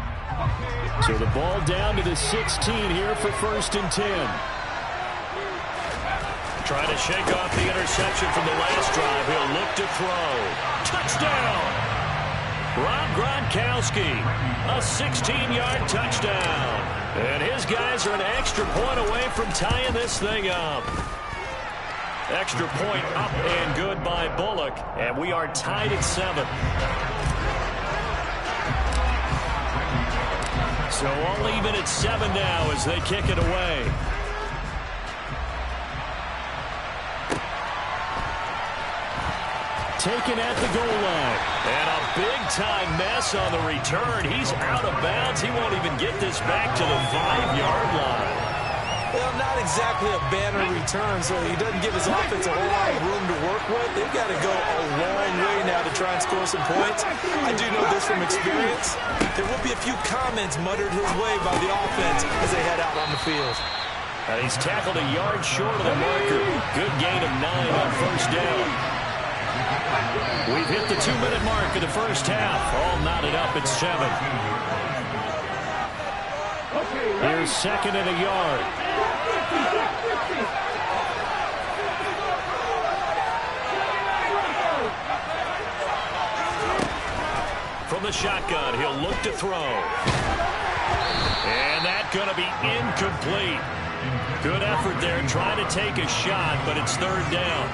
So the ball down to the 16 here for 1st and 10. Trying to shake off the interception from the last drive. He'll look to throw. Touchdown! Rob Gronkowski, a 16-yard touchdown. And his guys are an extra point away from tying this thing up. Extra point up and good by Bullock. And we are tied at 7. So all even at 7 now as they kick it away. Taken at the goal line. And a big-time mess on the return. He's out of bounds. He won't even get this back to the 5-yard line. Well, not exactly a banner return, so he doesn't give his offense a whole lot of room to work with. They've got to go a long way now to try and score some points. I do know this from experience. There will be a few comments muttered his way by the offense as they head out on the field. And he's tackled a yard short of the marker. Good gain of 9 on 1st down. We've hit the 2-minute mark of the first half. All knotted up at 7. Here's 2nd and a yard. From the shotgun, he'll look to throw. And that's going to be incomplete. Good effort there trying to take a shot, but it's 3rd down.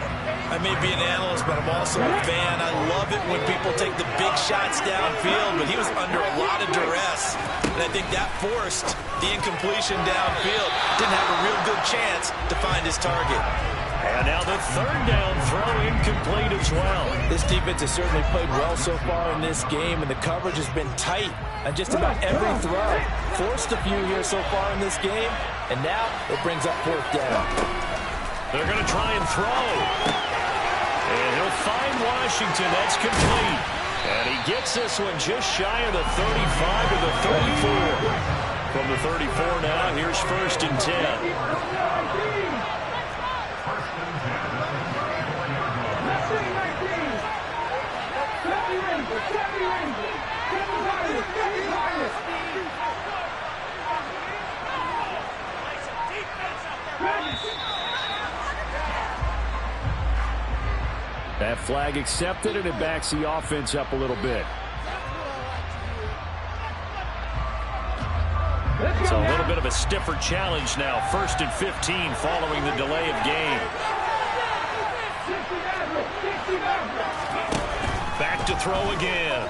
I may be an analyst, but I'm also a fan. I love it when people take the big shots downfield, but he was under a lot of duress. And I think that forced the incompletion downfield. Didn't have a real good chance to find his target. And now the third down throw incomplete as well. This defense has certainly played well so far in this game, and the coverage has been tight on just about every throw. Forced a few here so far in this game, and now it brings up fourth down. They're going to try and throw. And he'll find Washington. That's complete. And he gets this one just shy of the 35 to the 34. From the 34 now, here's 1st and 10. That flag accepted, and it backs the offense up a little bit. So a little bit of a stiffer challenge now. 1st and 15 following the delay of game. Back to throw again.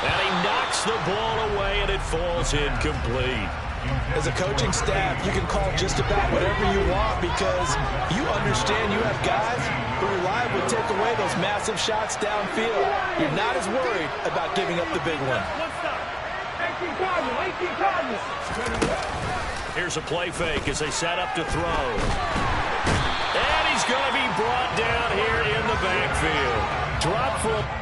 And he knocks the ball away, and it falls incomplete. As a coaching staff, you can call just about whatever you want because you understand you have guys who reliably take away those massive shots downfield. You're not as worried about giving up the big one. Here's a play fake as they set up to throw. And he's going to be brought down here in the backfield. Drop for a...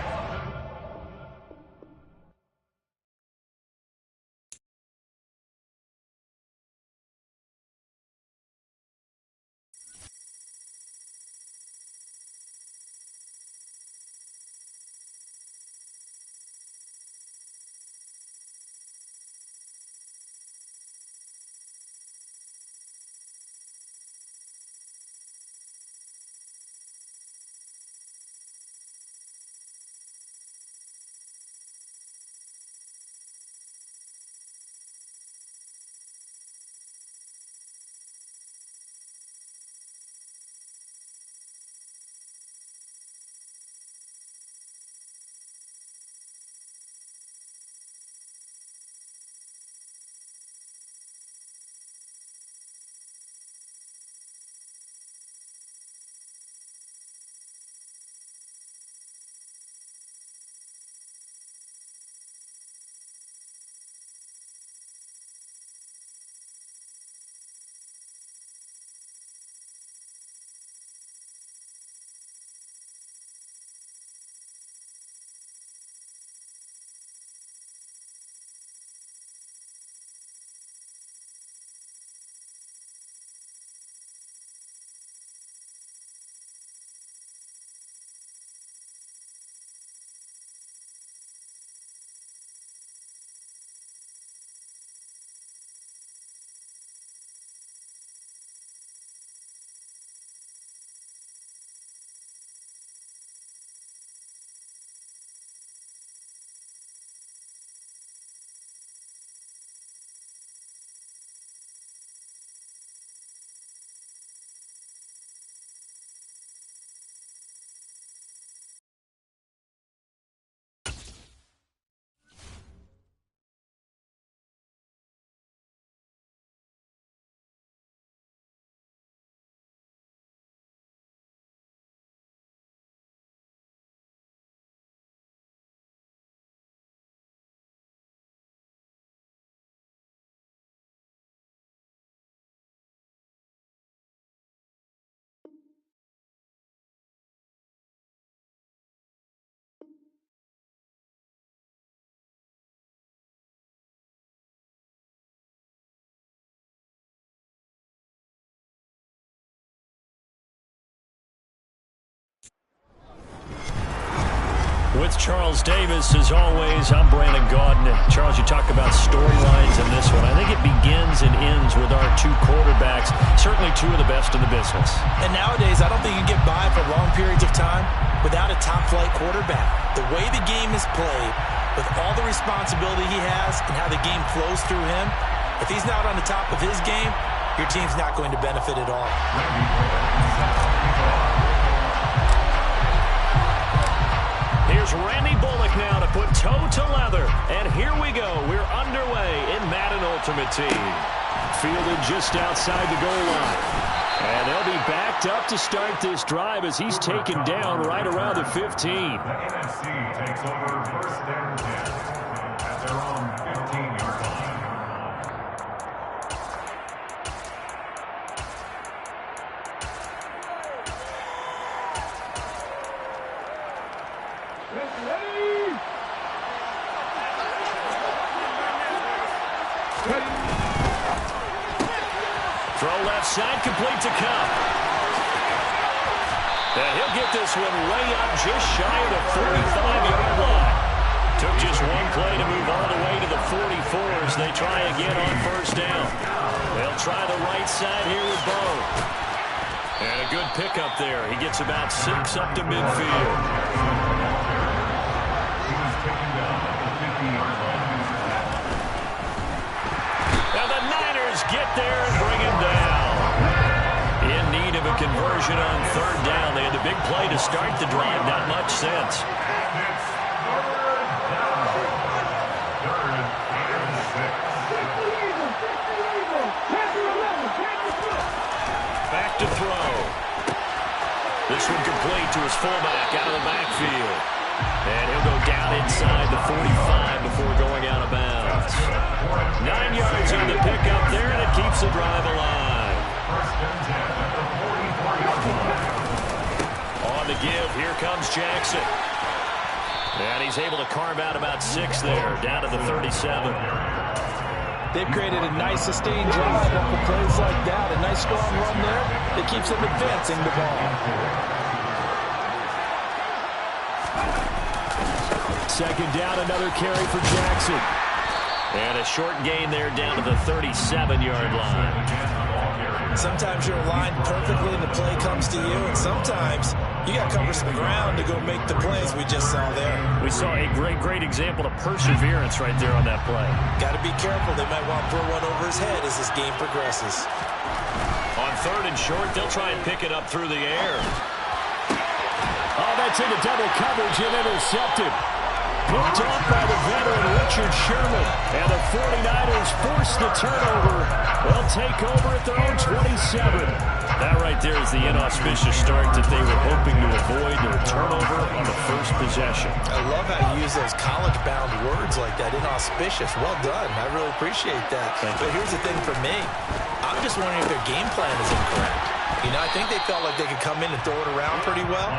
With Charles Davis, as always, I'm Brandon Gaudin. Charles, you talk about storylines in this one. I think it begins and ends with our two quarterbacks, certainly two of the best in the business. And nowadays, I don't think you can get by for long periods of time without a top-flight quarterback. The way the game is played, with all the responsibility he has and how the game flows through him, if he's not on the top of his game, your team's not going to benefit at all. Here's Randy Bullock now to put toe to leather. And here we go. We're underway in Madden Ultimate Team. Fielded just outside the goal line. And they'll be backed up to start this drive as he's taken down right around the 15. The NFC takes over first down 10 at their own 15-yard line. Throw left side, complete to Cup. And he'll get this one way up just shy of the 45-yard line. Took just one play to move all the way to the 44 as they try again on first down. They'll try the right side here with Bo. And a good pickup there. He gets about 6 up to midfield. Now the Niners get there and bring him down. In need of a conversion on third down. They had the big play to start the drive. Not much sense. Back to throw. This one complete to his fullback out of the backfield. And he'll go down inside the 45 before going out of bounds. 9 yards on the pickup there, and it keeps the drive alive. On the give, here comes Jackson. And he's able to carve out about 6 there, down to the 37. They've created a nice sustained drive off of plays like that. A nice strong run there that keeps them advancing the ball. Second down, another carry for Jackson. And a short gain there down to the 37-yard line. Sometimes you're aligned perfectly and the play comes to you, and sometimes you got to cover some ground to go make the plays we just saw there. We saw a great example of perseverance right there on that play. Got to be careful. They might want to throw one over his head as this game progresses. On third and short, they'll try and pick it up through the air. Oh, that's into double coverage and intercepted. Picked off by the veteran Richard Sherman. And the 49ers force the turnover. They'll take over at their own 27. That right there is the inauspicious start that they were hoping to avoid, their turnover on the first possession. I love how you use those college-bound words like that, inauspicious. Well done. I really appreciate that. But here's the thing for me. I'm just wondering if their game plan is incorrect. You know, I think they felt like they could come in and throw it around pretty well.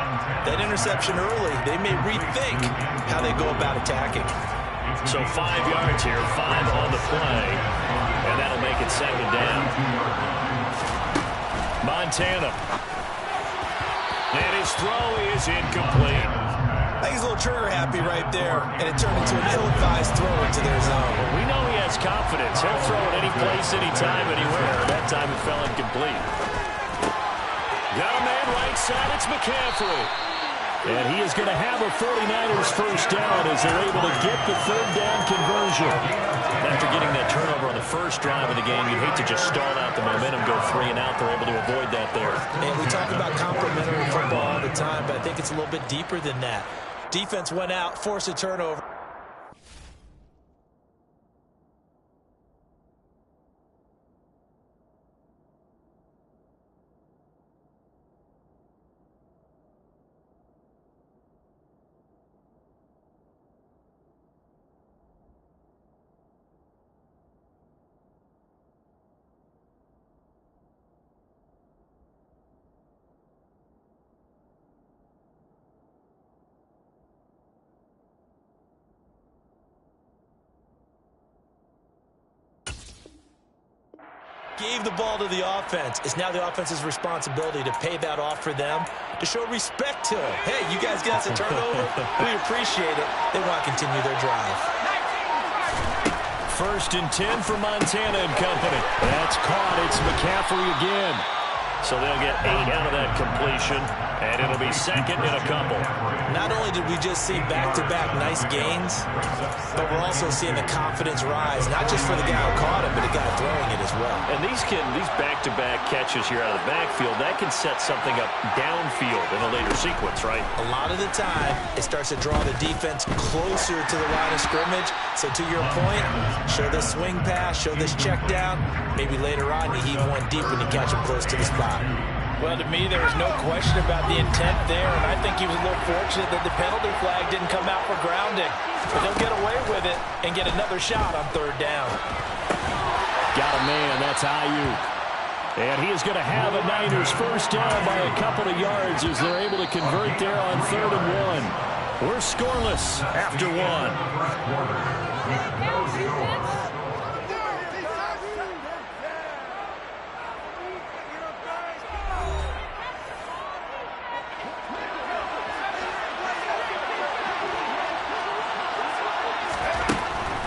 That interception early, they may rethink how they go about attacking. So 5 yards here, 5 on the play, and that'll make it second down. Montana. And his throw is incomplete. I think he's a little trigger happy right there, and it turned into an ill-advised throw into their zone. Well, we know he has confidence. He'll throw it any place, anytime, anywhere. That time it fell incomplete. Got a man right side. It's McCaffrey. And he is going to have a 49ers first down as they're able to get the third down conversion. After getting that turnover on the first drive of the game, you'd hate to just stall out the momentum, go 3 and out. They're able to avoid that there. And we talk about complementary football all the time, but I think it's a little bit deeper than that. Defense went out, forced a turnover. Gave the ball to the offense. It's now the offense's responsibility to pay that off for them, to show respect to them. Hey, you guys got us a turnover. We appreciate it. They want to continue their drive. First and 10 for Montana and company. That's caught. It's McCaffrey again. So they'll get 8 out of that completion. And it'll be second and a couple. Not only did we just see back-to-back nice gains, but we're also seeing the confidence rise, not just for the guy who caught it, but the guy throwing it as well. And these back-to-back catches here out of the backfield, that can set something up downfield in a later sequence, right? A lot of the time, it starts to draw the defense closer to the line of scrimmage. So to your point, show this swing pass, show this check down. Maybe later on you heave one deep when you catch him close to the spot. Well, to me, there was no question about the intent there, and I think he was a little fortunate that the penalty flag didn't come out for grounding. But they'll get away with it and get another shot on third down. Got a man, that's Ayuk. And he is going to have a Niners first down by a couple of yards as they're able to convert there on 3rd and 1. We're scoreless after one.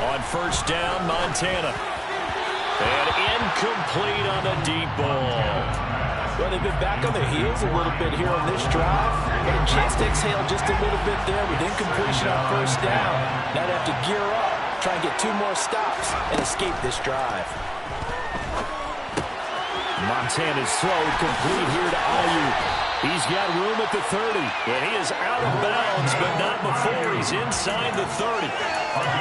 On first down, Montana. And incomplete on the deep ball. Well, they've been back on their heels a little bit here on this drive, but a chance to exhale just a little bit there with incompletion on first down. Now they have to gear up, try and get 2 more stops, and escape this drive. Montana's throw complete here to Ayuk. He's got room at the 30. And he is out of bounds, but not before he's inside the 30.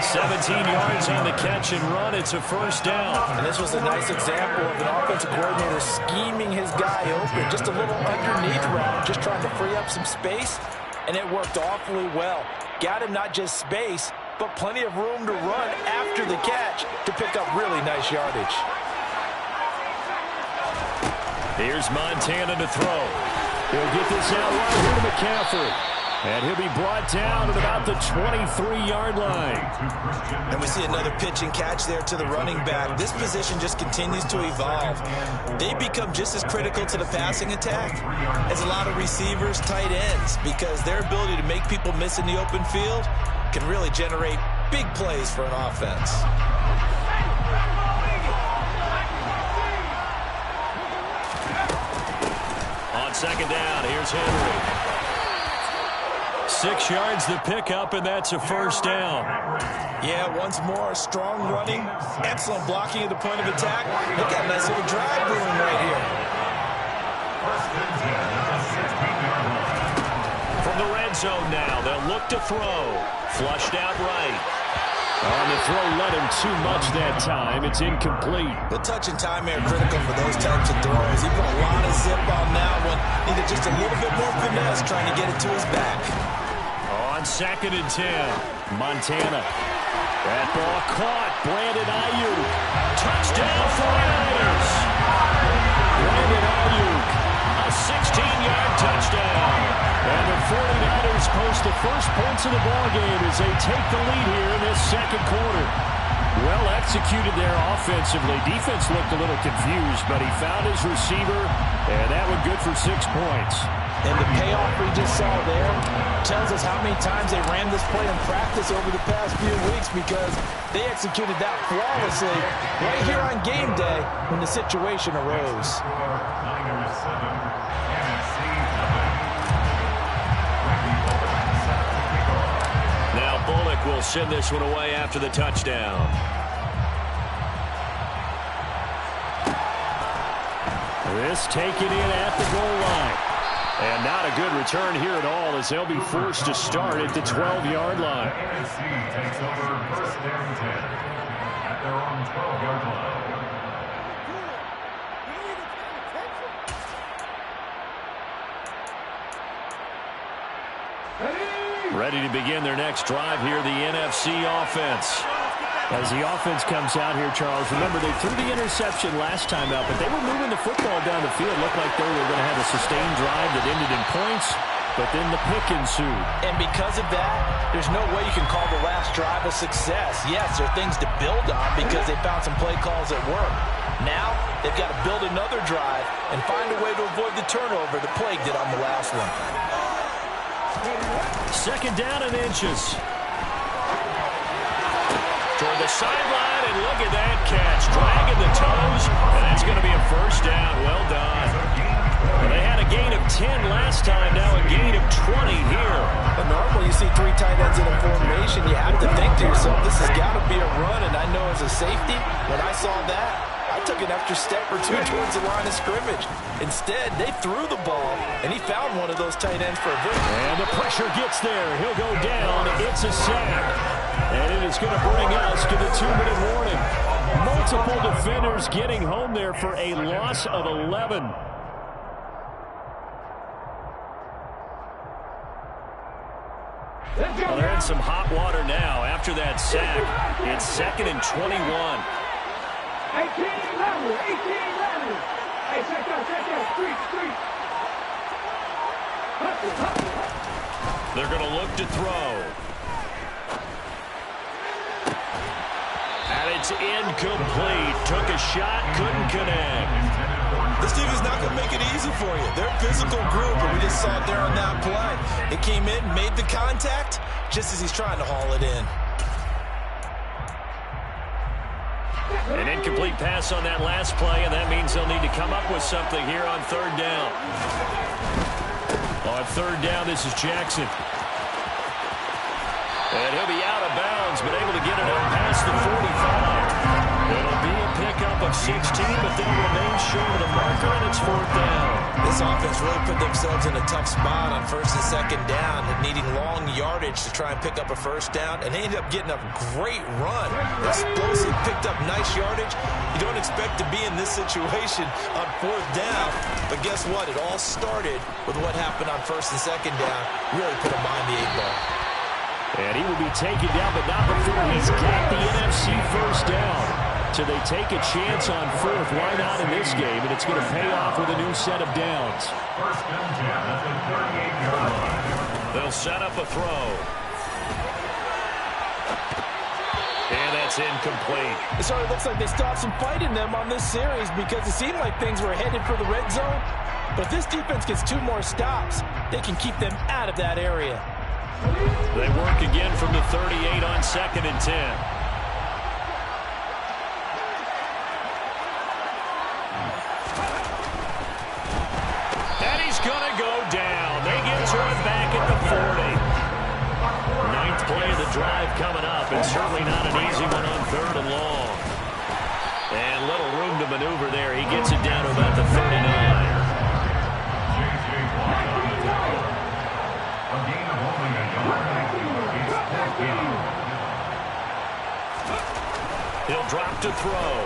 17 yards on the catch and run. It's a first down. And this was a nice example of an offensive coordinator scheming his guy open. Just a little underneath route, just trying to free up some space. And it worked awfully well. Got him not just space, but plenty of room to run after the catch to pick up really nice yardage. Here's Montana to throw. He'll get this out right here to McCaffrey. And he'll be brought down at about the 23-yard line. And we see another pitch and catch there to the running back. This position just continues to evolve. They become just as critical to the passing attack as a lot of receivers, tight ends, because their ability to make people miss in the open field can really generate big plays for an offense. On second down, here's Henry. 6 yards the pickup, and that's a first down. Yeah, once more, strong running, excellent blocking at the point of attack. Look at a nice little drive brewing right here. From the red zone now, they'll look to throw. Flushed out right. On the throw, let him too much that time. It's incomplete. Well, touch and time are critical for those types of throws. He put a lot of zip on that one. Needed just a little bit more finesse trying to get it to his back. On second and 10, Montana. That ball caught. Brandon Ayuk. Touchdown for Niners. Brandon Ayuk. A 16-yard touchdown. And the 49ers post the first points of the ballgame as they take the lead here in this second quarter. Well executed there offensively. Defense looked a little confused, but he found his receiver, and that one good for 6 points. And the payoff we just saw there tells us how many times they ran this play in practice over the past few weeks, because they executed that flawlessly right here on game day when the situation arose. Now Bullock will send this one away after the touchdown. This taken in at the goal line. And not a good return here at all as they'll be forced to start at the 12-yard line. takes over first down 10 at their own 12-yard line. Ready to begin their next drive here, the NFC offense. As the offense comes out here, Charles, remember they threw the interception last time out, but they were moving the football down the field. Looked like they were going to have a sustained drive that ended in points, but then the pick ensued. And because of that, there's no way you can call the last drive a success. Yes, there are things to build on because they found some play calls that work. Now, they've got to build another drive and find a way to avoid the turnover that plagued it on the last one. Second down and inches. Toward the sideline, and look at that catch. Dragging the toes, and that's going to be a first down. Well done. Well, they had a gain of 10 last time, now a gain of 20 here. But normally you see 3 tight ends in a formation, you have to think to yourself, this has got to be a run. And I know as a safety, when I saw that, I took an extra step or two towards the line of scrimmage. Instead, they threw the ball, and he found one of those tight ends for a victory. And the pressure gets there. He'll go down. It's a sack. And it is going to bring us to the 2-minute warning. Multiple defenders getting home there for a loss of 11. Well, they're in some hot water now after that sack. It's 2nd and 21. 18-11, 18-11. Hey, check that, street. They're going to look to throw. And it's incomplete. Took a shot, couldn't connect. This team is not going to make it easy for you. They're a physical group, and we just saw it there on that play. It came in, made the contact, just as he's trying to haul it in. An incomplete pass on that last play, and that means they'll need to come up with something here on 3rd down. On 3rd down, this is Jackson. And he'll be out of bounds, but able to get it up past the 45. It'll be a pickup of 16, but they'll remain short of the marker, and it's 4th down. This offense really put themselves in a tough spot on 1st and 2nd down, and needing long yardage to try and pick up a 1st down, and they ended up getting a great run. Explosive, picked up nice yardage. You don't expect to be in this situation on 4th down, but guess what? It all started with what happened on 1st and 2nd down. Really put them behind the 8-ball. And he will be taken down, but not before he's got the NFC 1st down. So they take a chance on 4th. Why not in this game? And it's going to pay off with a new set of downs. 1st and 10 at the 38-yard line. They'll set up a throw. And that's incomplete. It sort of looks like they stopped some fight in them on this series because it seemed like things were headed for the red zone. But if this defense gets 2 more stops, they can keep them out of that area. They work again from the 38 on 2nd and 10. Going to go down. They get to it back at the 40. 9th play of the drive coming up, and certainly not an easy one on 3rd and long. And little room to maneuver there. He gets it down to about the 39. A gain of only a yard. It's 4th down. He'll drop to throw.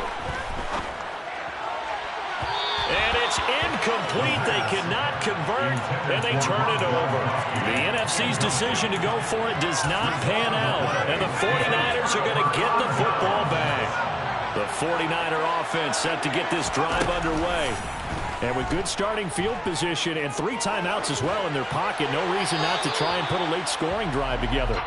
And it's incomplete. They cannot convert, and they turn it over. The NFC's decision to go for it does not pan out, and the 49ers are going to get the football back. The 49er offense set to get this drive underway. And with good starting field position and 3 timeouts as well in their pocket, no reason not to try and put a late scoring drive together.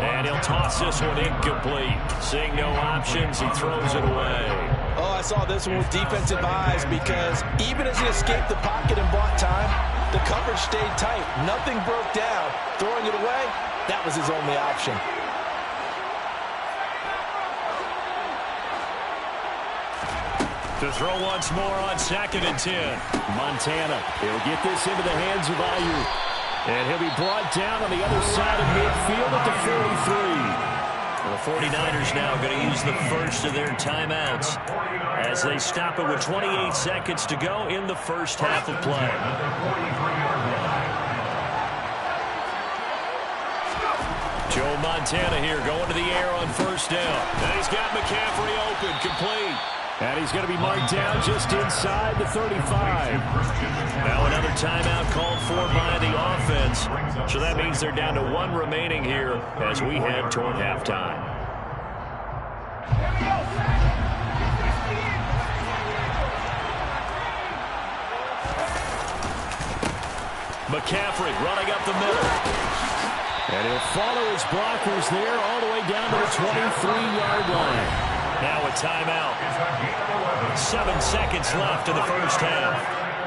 And he'll toss this one incomplete. Seeing no options, he throws it away. Oh, I saw this one with defensive eyes because even as he escaped the pocket and bought time, the coverage stayed tight. Nothing broke down. Throwing it away, that was his only option. To throw once more on 2nd and 10. Montana, he'll get this into the hands of Ayuk. And he'll be brought down on the other side of midfield at the 43. The 49ers now going to use the first of their timeouts as they stop it with 28 seconds to go in the first half of play. Joe Montana here going to the air on 1st down. And he's got McCaffrey open, complete. And he's going to be marked down just inside the 35. Now another timeout called for by the offense. So that means they're down to 1 remaining here as we head toward halftime. McCaffrey running up the middle. And he'll follow his blockers there all the way down to the 23-yard line. Now a timeout. 7 seconds left in the first half.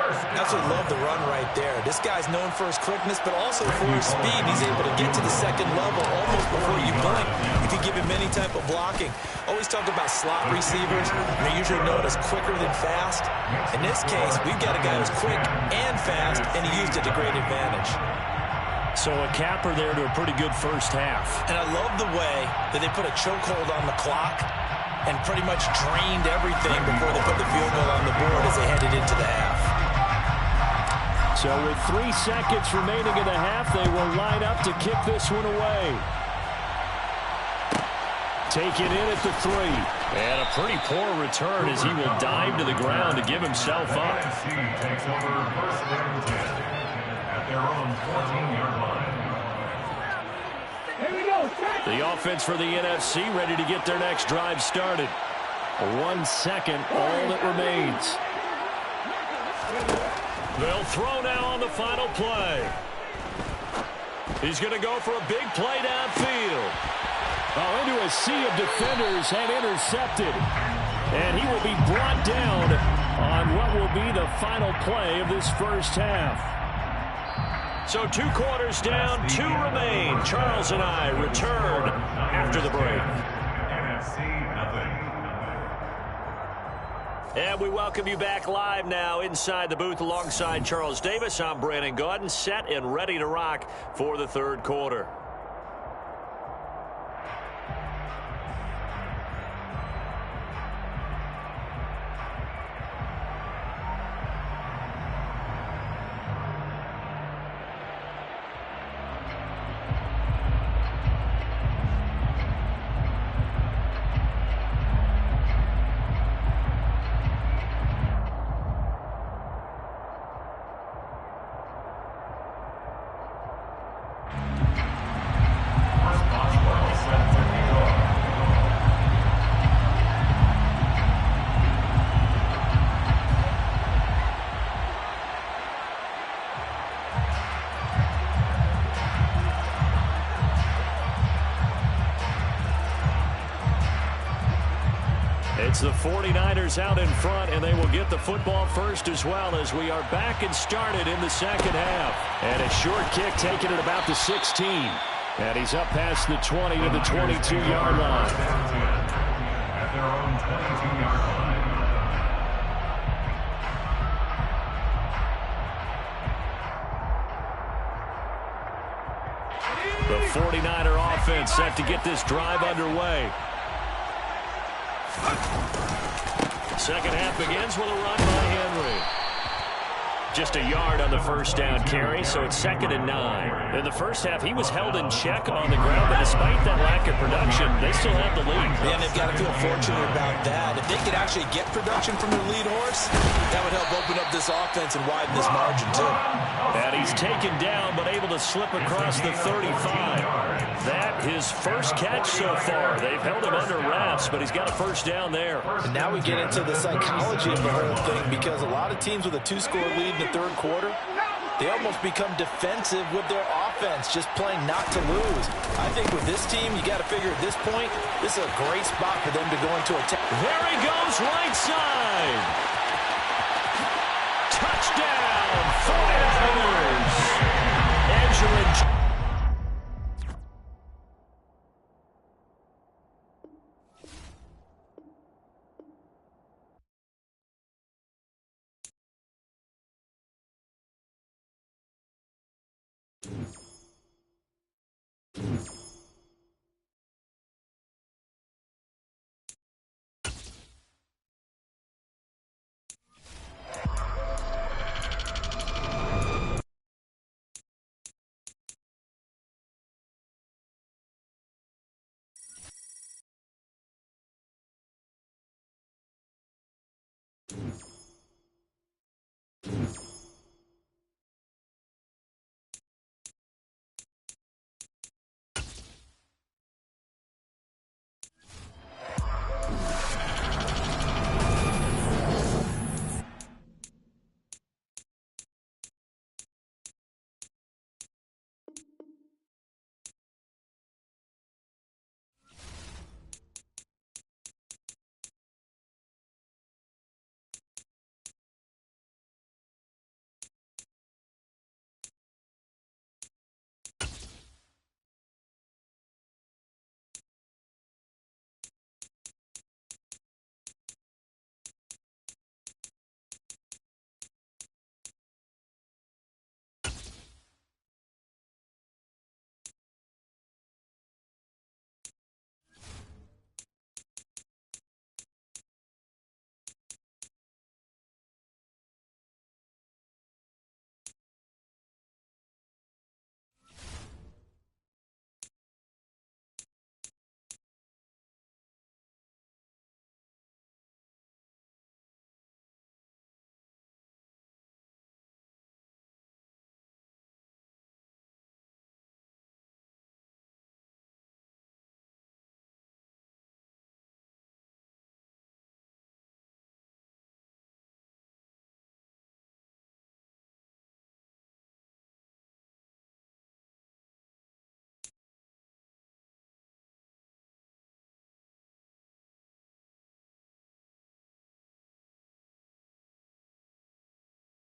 Absolutely love the run right there. This guy's known for his quickness, but also for his speed. He's able to get to the second level almost before you blink if you give him any type of blocking. Always talk about slot receivers. They're usually known as quicker than fast. In this case, we've got a guy who's quick and fast, and he used it to great advantage. So a capper there to a pretty good first half. And I love the way that they put a chokehold on the clock and pretty much drained everything before they put the field goal on the board as they headed into the half. So with 3 seconds remaining in the half, they will line up to kick this one away. Taken in at the 3. And a pretty poor return as he will dive to the ground to give himself up. NFC takes over first down 10 at their own 14-yard line. Here we go. The offense for the NFC ready to get their next drive started. 1 second, all that remains. They'll throw now on the final play. He's going to go for a big play downfield. Oh, into a sea of defenders and intercepted. And he will be brought down on what will be the final play of this first half. So 2 quarters down, 2 remain. Charles and I return after the break. NFC nothing. And we welcome you back live now inside the booth alongside Charles Davis. I'm Brandon Gaudin, set and ready to rock for the third quarter. It's the 49ers out in front, and they will get the football first as well as we are back and started in the second half. And a short kick taken at about the 16. And he's up past the 20 to the 22-yard line. At their own 22-yard line. The 49er offense set to get this drive underway. Second half begins with a run by Henry. Just a yard on the first down carry, so it's 2nd and 9. In the first half, he was held in check on the ground, but despite that lack of production, they still have the lead. And they've got to feel fortunate about that. If they could actually get production from their lead horse, that would help open up this offense and widen this margin, too. And he's taken down, but able to slip across the 35. That his first catch so far. They've held him under wraps, but he's got a first down there. And now we get into the psychology of the whole thing, because a lot of teams with a 2-score lead in the third quarter, they almost become defensive with their offense, just playing not to lose. I think with this team, you got to figure at this point, this is a great spot for them to go into attack. There he goes, right side. Touchdown, 49ers. Edgerrin.